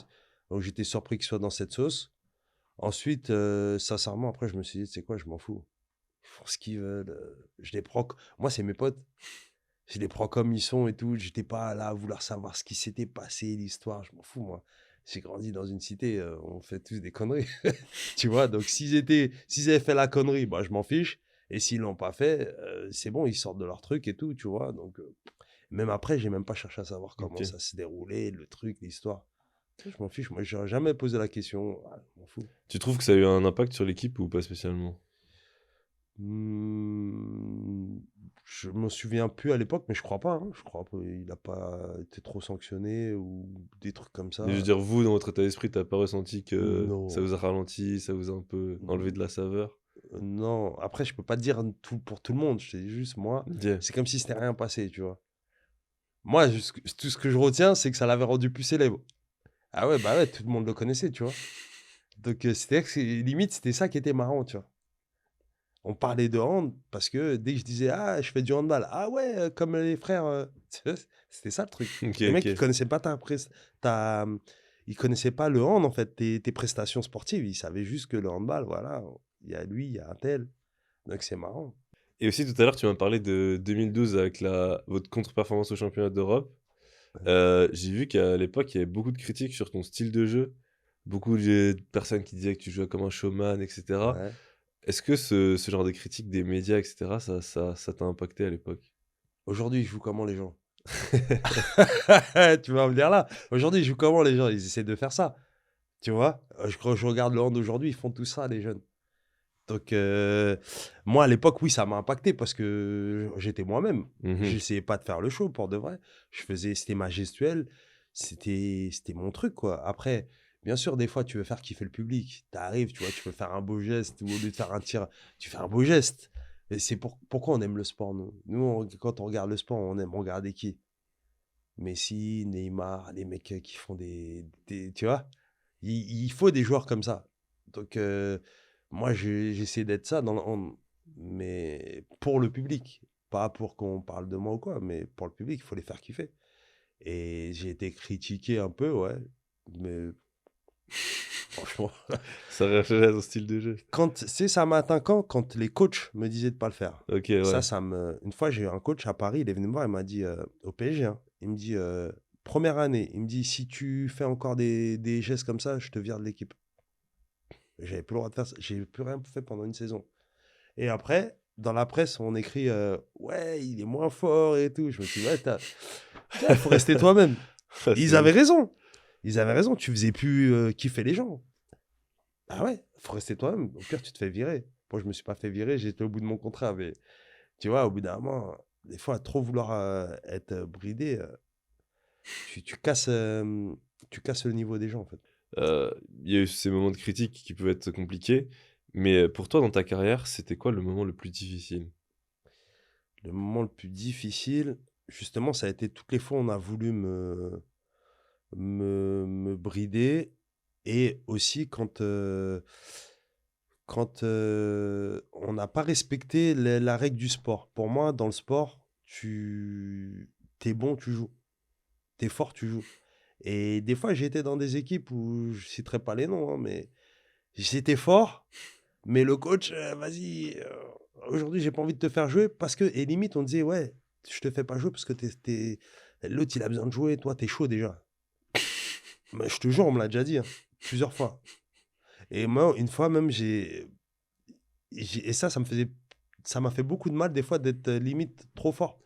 Donc, j'étais surpris qu'il soit dans cette sauce. Ensuite, sincèrement, après, je me suis dit, tu sais quoi, je m'en fous. Ils font ce qu'ils veulent. Je les prends. Moi, c'est mes potes. Je les prends comme ils sont et tout. J'étais pas là à vouloir savoir ce qui s'était passé, l'histoire. Je m'en fous, moi. J'ai grandi dans une cité, on fait tous des conneries. Tu vois, donc s'ils avaient fait la connerie, bah, je m'en fiche. Et s'ils l'ont pas fait, c'est bon, ils sortent de leur truc et tout, tu vois. Donc, même après, j'ai même pas cherché à savoir comment OK. ça s'est déroulé, le truc, l'histoire. Je m'en fiche. Moi, j'aurais jamais posé la question. Ah, je m'en fous. Tu trouves que ça a eu un impact sur l'équipe ou pas spécialement? Mmh, je me souviens plus à l'époque, mais je crois pas, hein. Je crois pas. Il a pas été trop sanctionné ou des trucs comme Mais je veux ça. dire, vous, dans votre état d'esprit, tu pas ressenti que ça Non. vous a ralenti, ça vous a un peu enlevé de la saveur? Non. Après, je peux pas te dire tout pour tout le monde. Je te dis juste moi, OK. c'est comme si c'était rien passé, tu vois? Moi, tout ce que je retiens, c'est que ça l'avait rendu plus célèbre. Ah ouais, bah ouais, tout le monde le connaissait, tu vois? Donc, c'était que limite, c'était ça qui était marrant, tu vois? On parlait de hand parce que dès que je disais: «Ah, je fais du handball». «Ah ouais, comme les frères», tu vois? C'était ça le truc. OK, Les mecs, ils OK. connaissaient pas ta, ils connaissaient pas le hand, en fait, tes prestations sportives. Ils savaient juste que le handball, voilà, il y a lui, il y a un tel. Donc c'est marrant. Et aussi tout à l'heure, tu m'as parlé de 2012 avec votre contre-performance au championnat d'Europe. Ouais. J'ai vu qu'à l'époque, il y avait beaucoup de critiques sur ton style de jeu. Beaucoup de personnes qui disaient que tu jouais comme un showman et cetera. Ouais. Est-ce que ce genre de critiques des médias et cetera, ça t'a impacté à l'époque? Aujourd'hui, ils jouent comment les gens? Tu vas me dire là, aujourd'hui, ils jouent comment les gens? Ils essaient de faire ça, tu vois? Quand je regarde le hand aujourd'hui, ils font tout ça, les jeunes. Donc, moi, à l'époque, oui, ça m'a impacté parce que j'étais moi-même. Mmh. J'essayais pas de faire le show pour de vrai. C'était ma gestuelle, c'était mon truc, quoi. Après, bien sûr, des fois, tu veux faire kiffer le public. Tu arrives, tu vois, tu veux faire un beau geste ou au lieu de faire un tir, tu fais un beau geste. Et c'est pourquoi on aime le sport, nous. Nous, quand on regarde le sport, on aime regarder qui? Messi, Neymar, les mecs qui font tu vois? Il faut des joueurs comme ça. Donc, moi, j'essaie d'être ça dans le hand, mais pour le public. Pas pour qu'on parle de moi ou quoi, mais pour le public, il faut les faire kiffer. Et j'ai été critiqué un peu, ouais, mais franchement, Ça réfléchit à ton style de jeu? ça m'a atteint quand les coachs me disaient de pas le faire. OK, Ça, ouais. une fois, j'ai eu un coach à Paris, il est venu me voir, il m'a dit, au PSG, hein, il me dit, 1re année, il me dit: «Si tu fais encore des gestes comme ça, je te vire de l'équipe». J'avais plus le droit de faire ça, j'ai plus rien fait pendant une saison. Et après, dans la presse, on écrit, «Ouais, il est moins fort et tout». Je me suis dit: «Ouais, tu vois, faut rester toi-même». Ah, c'est Ils ouf. avaient raison, ils avaient raison, tu faisais plus, kiffer les gens. Ah ouais, faut rester toi-même, au pire, tu te fais virer. Moi, je me suis pas fait virer, j'étais au bout de mon contrat, mais tu vois, au bout d'un moment, des fois, à trop vouloir être bridé, tu casses le niveau des gens, en fait. Il y a eu ces moments de critique qui peuvent être compliqués, mais pour toi, dans ta carrière, c'était quoi le moment le plus difficile? Le moment le plus difficile, justement, ça a été toutes les fois où on a voulu me brider et aussi quand on n'a pas respecté la règle du sport. Pour moi, dans le sport, tu es bon, tu joues. Tu es fort, tu joues. Et des fois, j'ai été dans des équipes où je citerai pas les noms, hein, mais j'étais fort, mais le coach, vas-y, aujourd'hui, j'ai pas envie de te faire jouer parce que et limite, on disait: «Ouais, je te fais pas jouer parce que l'autre, il a besoin de jouer, toi, tu es chaud déjà». Mais je te jure, on me l'a déjà dit, hein, plusieurs fois. Et moi, une fois même, et ça m'a fait beaucoup de mal des fois d'être, limite trop fort.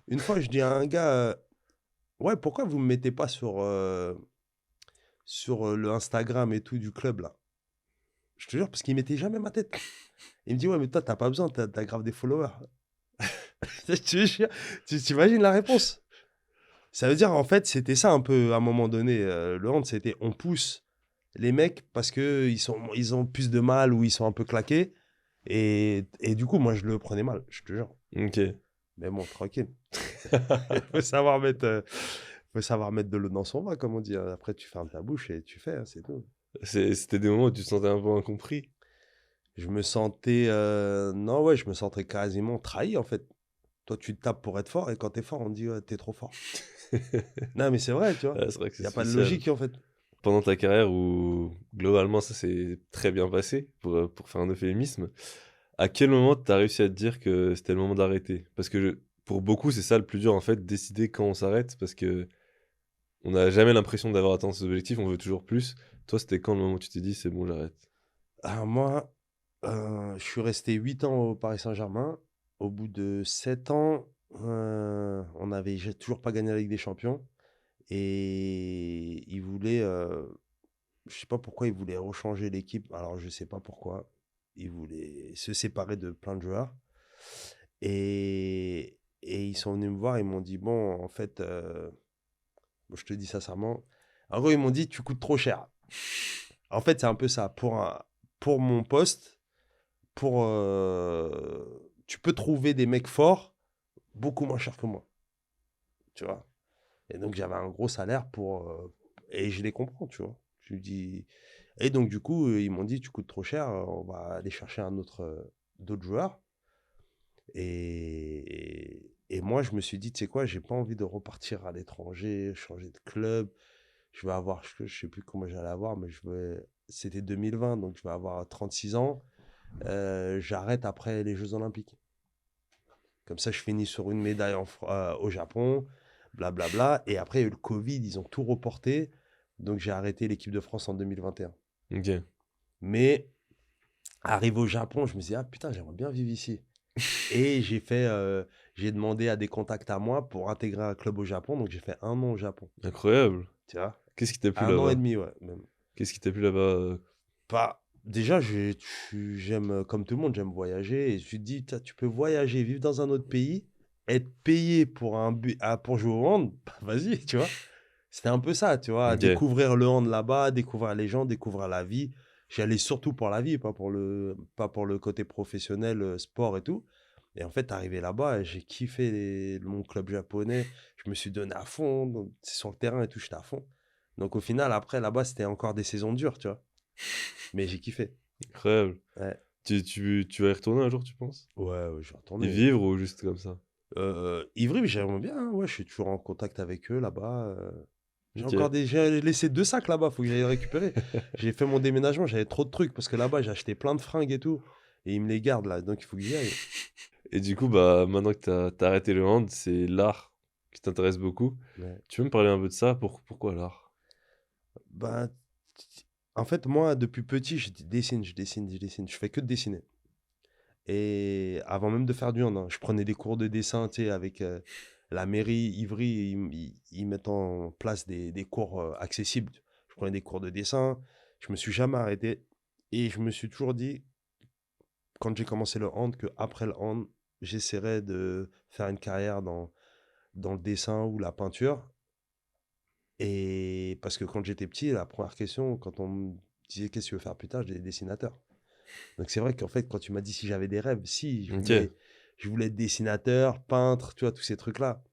Une fois, je dis à un gars, «Ouais, pourquoi vous me mettez pas sur le Instagram et tout du club là?» Je te jure, parce qu'il mettait jamais ma tête. Il me dit: «Ouais, mais toi, t'as pas besoin, t'as grave des followers». Je te jure, tu imagines la réponse? Ça veut dire, en fait, c'était ça un peu à un moment donné, le hand, c'était on pousse les mecs parce que ils ont plus de mal ou ils sont un peu claqués et du coup, moi, je le prenais mal, je te jure. OK. Mais bon, tranquille. Faut savoir mettre, faut savoir mettre de l'eau dans son vin, comme on dit, hein. Après, tu fermes ta bouche et tu fais, hein, c'est tout. C'était des moments où tu te sentais un peu incompris? Je me sentais, non, ouais, je me sentais quasiment trahi, en fait. Toi, tu te tapes pour être fort et quand tu es fort, on te dit: «Ouais, tu es trop fort». Non, mais c'est vrai, tu vois? Ouais, c'est vrai que Il c'est y a pas de spécial. logique, en fait. Pendant ta carrière où globalement ça s'est très bien passé, pour faire un euphémisme, à quel moment tu as réussi à te dire que c'était le moment d'arrêter? Parce que pour beaucoup, c'est ça le plus dur en fait, décider quand on s'arrête parce que on n'a jamais l'impression d'avoir atteint ses objectifs, on veut toujours plus. Toi, c'était quand le moment où tu t'es dit: «C'est bon, j'arrête»? Alors moi, je suis resté 8 ans au Paris Saint-Germain. Au bout de 7 ans, j'ai toujours pas gagné la Ligue des Champions et ils voulaient, je sais pas pourquoi ils voulaient rechanger l'équipe. Alors je sais pas pourquoi. Ils voulaient se séparer de plein de joueurs et ils sont venus me voir, ils m'ont dit: «Bon, en fait, je te dis sincèrement», en gros, ils m'ont dit: «Tu coûtes trop cher». En fait, c'est un peu ça. Pour mon poste, tu peux trouver des mecs forts beaucoup moins cher que moi, tu vois? Et donc j'avais un gros salaire et je les comprends, tu vois? Je lui dis et donc du coup, ils m'ont dit: «Tu coûtes trop cher, on va aller chercher d'autres joueurs» et moi je me suis dit: «Tu sais quoi? J'ai pas envie de repartir à l'étranger, changer de club. Je sais plus comment j'allais avoir, mais c'était 2020, donc je vais avoir 36 ans. J'arrête après les Jeux Olympiques. Comme ça, je finis sur une médaille au Japon, blablabla. Et après, il y a eu le Covid, ils ont tout reporté. Donc, j'ai arrêté l'équipe de France en 2021. OK. Mais, arrivé au Japon, je me suis dit, ah putain, j'aimerais bien vivre ici. Et j'ai demandé à des contacts à moi pour intégrer un club au Japon. Donc, j'ai fait 1 an au Japon. Incroyable. Tu vois? Qu'est-ce qui t'a plu 1 an et là-bas? demi, ouais, même. Qu'est-ce qui t'a plu là-bas? Pas déjà, j'aime, comme tout le monde, j'aime voyager et je me dis: «Tia tu peux voyager, vivre dans un autre pays, être payé pour jouer au hand, bah, vas-y», tu vois? C'était un peu ça, tu vois? OK. Découvrir le hand là-bas, découvrir les gens, découvrir la vie. J'y allais surtout pour la vie, pas pour le côté professionnel, sport et tout et en fait, arrivé là-bas, j'ai kiffé mon club japonais. Je me suis donné à fond, donc sur le terrain et tout, j'étais à fond. Donc au final, après là-bas, c'était encore des saisons dures, tu vois? Mais j'ai kiffé. Incroyable. Ouais. Tu vas y retourner un jour, tu penses? Ouais, ouais, je vais Y retourner. vivre ou juste comme ça? Ivry, j'aimerais bien, hein, ouais, je suis toujours en contact avec eux là-bas. OK. J'ai laissé 2 sacs là-bas, faut que j'aille les récupérer. J'ai fait mon déménagement, j'avais trop de trucs parce que là-bas, j'ai acheté plein de fringues et tout et ils me les gardent là, donc il faut que j'y aille. Et du coup, bah, maintenant que tu as arrêté le hand, c'est l'art qui t'intéresse beaucoup. Ouais. Tu veux me parler un peu de ça? Pourquoi l'art? Bah, en fait, moi, depuis petit, je dessine, je dessine, je dessine. Je fais que de dessiner et avant même de faire du hand, hein, je prenais des cours de dessin, tu sais, avec, la mairie Ivry, ils mettent en place des cours, accessibles. Je prenais des cours de dessin, je me suis jamais arrêté et je me suis toujours dit, quand j'ai commencé le hand, qu'après le hand, j'essaierais de faire une carrière dans le dessin ou la peinture. Et parce que quand j'étais petit, la première question, quand on me disait qu'est-ce que tu veux faire plus tard, je disais dessinateur. Donc c'est vrai qu'en fait, quand tu m'as dit si j'avais des rêves, si, OK. je voulais être dessinateur, peintre, tu vois, tous ces trucs-là.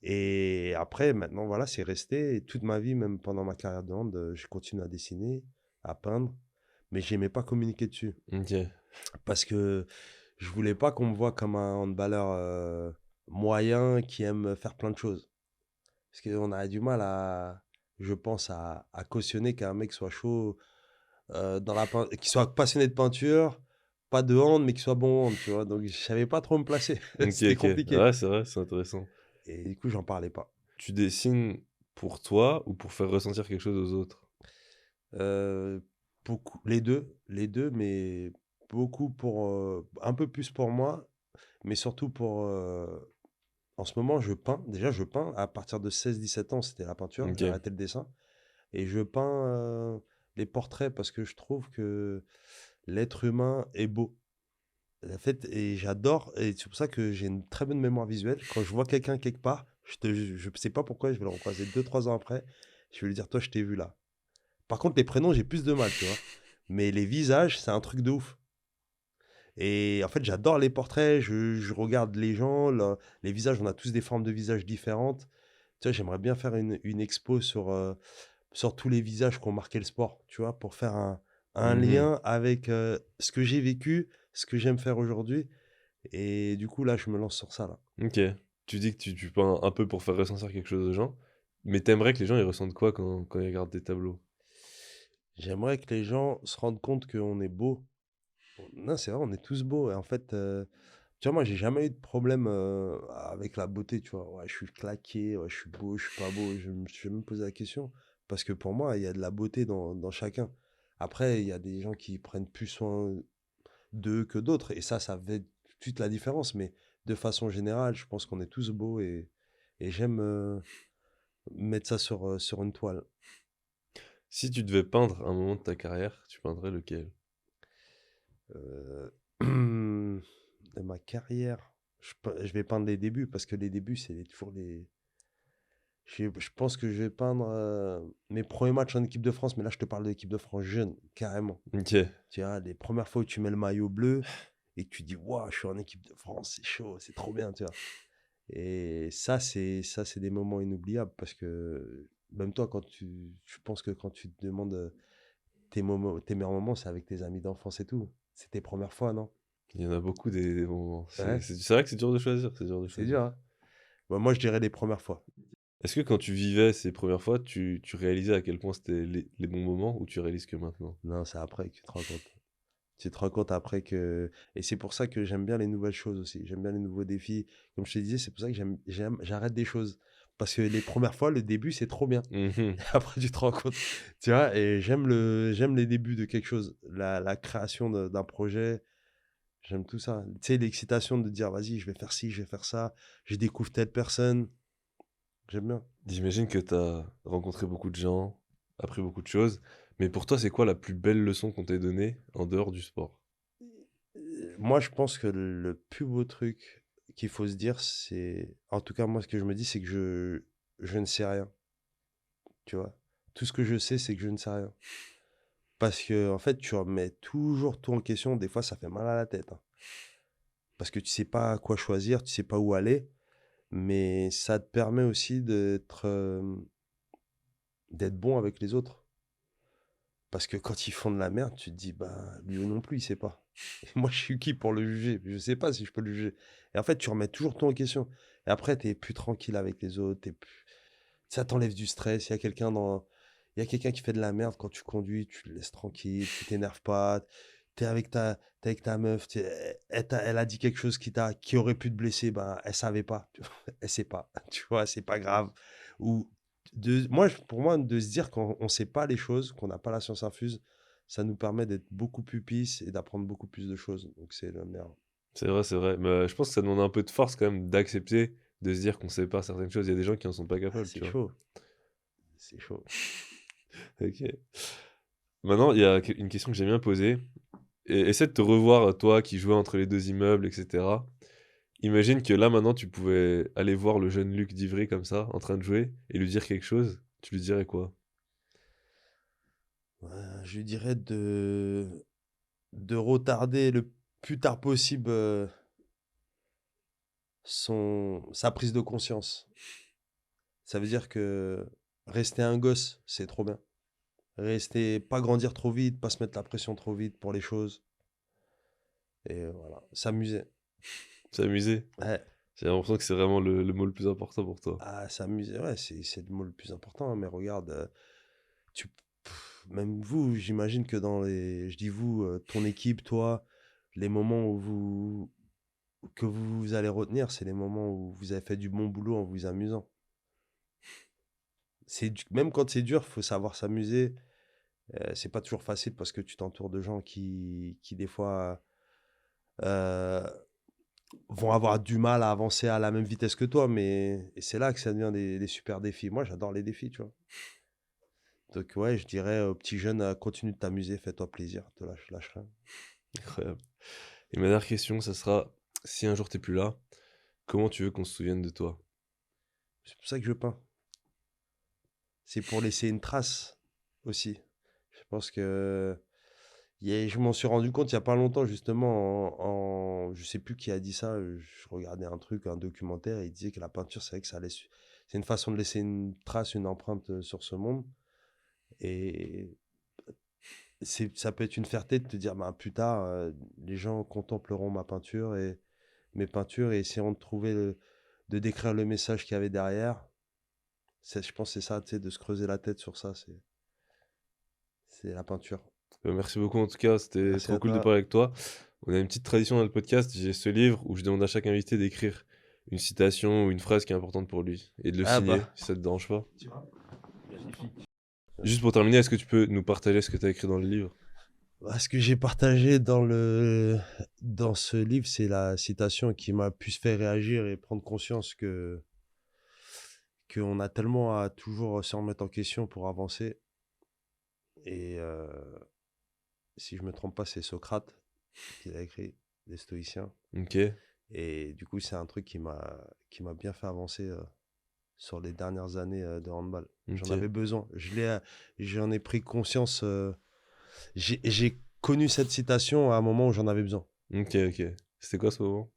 Et après, maintenant, voilà, c'est resté. Et toute ma vie, même pendant ma carrière de hand, j'ai continué à dessiner, à peindre, mais j'aimais pas communiquer dessus. OK. Parce que je voulais pas qu'on me voie comme un handballeur moyen qui aime faire plein de choses. Parce qu'on a du mal je pense, à cautionner qu'un mec soit chaud, qu'il soit passionné de peinture, pas de hand, mais qu'il soit bon hand, tu vois. Donc je savais pas trop me placer. OK, C'était OK. compliqué. Ouais, c'est vrai, c'est intéressant. Et du coup, j'en parlais pas. Tu dessines pour toi ou pour faire ressentir quelque chose aux autres? Heu, beaucoup les 2 mais beaucoup un peu plus pour moi, mais surtout en ce moment, je peins. Déjà, je peins à partir de 16 17 ans, c'était la peinture, j'ai OK. arrêté le dessin et je peins, les portraits parce que je trouve que l'être humain est beau. En fait et j'adore et c'est pour ça que j'ai une très bonne mémoire visuelle. Quand je vois quelqu'un quelque part, je sais pas pourquoi, je vais le recroiser 2 3 ans après, je vais lui dire: «Toi, je t'ai vu là». Par contre, les prénoms, j'ai plus de mal, tu vois? Mais les visages, c'est un truc de ouf. Et en fait, j'adore les portraits, je regarde les gens, les visages, on a tous des formes de visages différentes. Tu vois, j'aimerais bien faire une expo sur tous les visages qui ont marqué le sport, tu vois, pour faire un Mmh. lien avec ce que j'ai vécu, ce que j'aime faire aujourd'hui. Et du coup, là, je me lance sur ça, là. OK. Tu dis que tu peins un peu pour faire ressentir quelque chose aux gens, mais t'aimerais que les gens ils ressentent quoi quand ils regardent tes tableaux? J'aimerais que les gens se rendent compte qu'on est beau. Non, c'est vrai, on est tous beaux. Et en fait, tu vois, moi, j'ai jamais eu de problème avec la beauté, tu vois. Ouais, je suis claqué, ouais, je suis beau, je suis pas beau. Je me suis jamais posé la question. Parce que pour moi, il y a de la beauté dans chacun. Après, il y a des gens qui prennent plus soin d'eux que d'autres. Et ça fait tout de suite la différence. Mais de façon générale, je pense qu'on est tous beaux et j'aime mettre ça sur une toile. Si tu devais peindre un moment de ta carrière, tu peindrais lequel? Euh, de ma carrière, je vais peindre les débuts parce que les débuts, c'est toujours les. Je pense que je vais peindre mes premiers matchs en équipe de France, mais là, je te parle de l'équipe de France jeune, carrément. OK. Tu vois, les premières fois où tu mets le maillot bleu et que tu dis, waouh, je suis en équipe de France, c'est chaud, c'est trop bien, tu vois. Et ça, c'est des moments inoubliables parce que même toi, je pense que quand tu te demandes tes meilleurs moments, c'est avec tes amis d'enfance et tout. C'est tes premières fois, non? Il y en a beaucoup des moments. C'est Ouais, c'est vrai que c'est dur de choisir, c'est dur de c'est choisir. dur, hein. Bah, moi, je dirais les premières fois. Est-ce que quand tu vivais ces premières fois, tu réalisais à quel point c'était les bons moments ou tu réalises que maintenant? Non, c'est après que tu te rends compte. Tu te rends compte après que et c'est pour ça que j'aime bien les nouvelles choses aussi. J'aime bien les nouveaux défis. Comme je te disais, c'est pour ça que j'arrête des choses. Parce que les premières fois, le début, c'est trop bien. Mmh. Après, tu te rends compte, tu vois? Et j'aime les débuts de quelque chose. La création d'un projet, j'aime tout ça. Tu sais, l'excitation de dire: «Vas-y, je vais faire ci, je vais faire ça, je découvre telle personne». J'aime bien. J'imagine que tu as rencontré beaucoup de gens, appris beaucoup de choses, mais pour toi, c'est quoi la plus belle leçon qu'on t'ait donnée en dehors du sport? Moi, je pense que le plus beau truc qu'il faut se dire, c'est en tout cas, moi, ce que je me dis, c'est que je ne sais rien, tu vois? Tout ce que je sais, c'est que je ne sais rien. Parce que en fait, tu remets toujours tout en question. Des fois, ça fait mal à la tête, hein. Parce que tu sais pas quoi choisir, tu sais pas où aller, mais ça te permet aussi d'être bon avec les autres. Parce que quand ils font de la merde, tu te dis: «Bah, lui non plus, il sait pas». Et moi, je suis qui pour le juger? Je sais pas si je peux le juger. Et en fait, tu remets toujours tout en question. Et après, tu es plus tranquille avec les autres, tu plus ça t'enlève du stress. Il y a quelqu'un qui fait de la merde quand tu conduis, tu le laisses tranquille, tu t'énerves pas. Tu avec ta meuf, elle a dit quelque chose qui aurait pu te blesser, ben, elle savait pas, tu vois? Elle sait pas, tu vois? C'est pas grave. Ou pour moi, de se dire qu'on sait pas les choses, qu'on n'a pas la science infuse, ça nous permet d'être beaucoup plus peace et d'apprendre beaucoup plus de choses. Donc c'est le meilleur. C'est vrai, mais je pense que ça demande un peu de force quand même d'accepter, de se dire qu'on sait pas certaines choses. Il y a des gens qui en sont pas Ah, capables, c'est tu vois? chaud, c'est chaud. OK. Maintenant, il y a une question que j'aime bien poser. Essaie de te revoir, toi qui jouais entre les 2 immeubles et cetera. Imagine que là, maintenant, tu pouvais aller voir le jeune Luc d'Ivry comme ça, en train de jouer, et lui dire quelque chose. Tu lui dirais quoi? Je lui dirais de retarder le plus tard possible, sa prise de conscience. Ça veut dire que rester un gosse, c'est trop bien. Pas grandir trop vite, pas se mettre la pression trop vite pour les choses et voilà, s'amuser. S'amuser? Ouais, J'ai l'impression que c'est vraiment le mot le plus important pour toi. s'amuser, ouais, c'est le mot le plus important, hein, mais regarde, tu même vous, j'imagine que je dis vous, ton équipe, toi, les moments que vous allez retenir, c'est les moments où vous avez fait du bon boulot en vous amusant. Même quand c'est dur, faut savoir s'amuser. C'est pas toujours facile parce que tu t'entoures de gens qui des fois, heu, vont avoir du mal à avancer à la même vitesse que toi, mais et c'est là que ça devient des super défis. Moi, j'adore les défis, tu vois? Donc ouais, je dirais aux petits jeunes, continue de t'amuser, fais-toi plaisir, te lâche rien. Incroyable. Et ma dernière question, ça sera, si un jour t'es plus là, comment tu veux qu'on se souvienne de toi? C'est pour ça que je peins. C'est pour laisser une trace aussi. Je pense que je m'en suis rendu compte il y a pas longtemps justement je sais plus qui a dit ça, je regardais un truc, un documentaire et il disait que la peinture, c'est vrai que c'est une façon de laisser une trace, une empreinte, sur ce monde et ça peut être une fierté de te dire: «Ben, plus tard, les gens contempleront ma peinture et mes peintures et essaieront de décrire le message qu'il y avait derrière». Je pense que c'est ça, tu sais, de se creuser la tête sur ça, c'est la peinture. Merci beaucoup en tout cas, c'était Merci trop à cool de toi. parler avec toi. On a une petite tradition dans le podcast, j'ai ce livre où je demande à chaque invité d'écrire une citation ou une phrase qui est importante pour lui et de le Ah signer, bah, si ça te dérange pas. tu vois? Magnifique. Juste pour terminer, est-ce que tu peux nous partager ce que tu as écrit dans le livre? Ce que j'ai partagé dans ce livre, c'est la citation qui m'a plus fait réagir et prendre conscience qu'on a tellement à toujours se remettre en question pour avancer. Et si je me trompe pas, c'est Socrate qui l'a écrit, les stoïciens. Ok, Et du coup, c'est un truc qui m'a bien fait avancer sur les dernières années de handball. J'en ok, avais besoin. J'en ai pris conscience. J'ai connu cette citation à un moment où j'en avais besoin. ok. C'était quoi ce moment?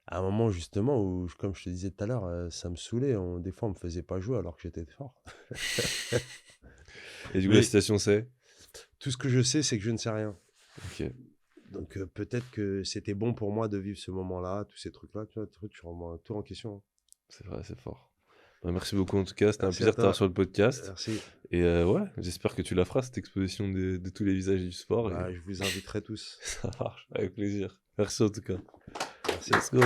À un moment justement où, comme je te disais tout à l'heure, ça me saoulait. Des fois, on me faisait pas jouer alors que j'étais fort. Et du coup, la Mais citation c'est? tout ce que je sais, c'est que je ne sais rien. Ok, Donc peut-être que c'était bon pour moi de vivre ce moment-là, tous ces trucs-là. Tu vois, tu remets tout en question, hein. c'est vrai, c'est fort. Bah, merci beaucoup en tout cas, c'était un Merci à plaisir de t'avoir toi. sur le podcast. Merci. Et ouais, j'espère que tu la feras cette exposition de tous les visages du sport et Bah, je vous inviterai tous. ça marche, avec plaisir. Merci en tout cas. Merci. Let's go!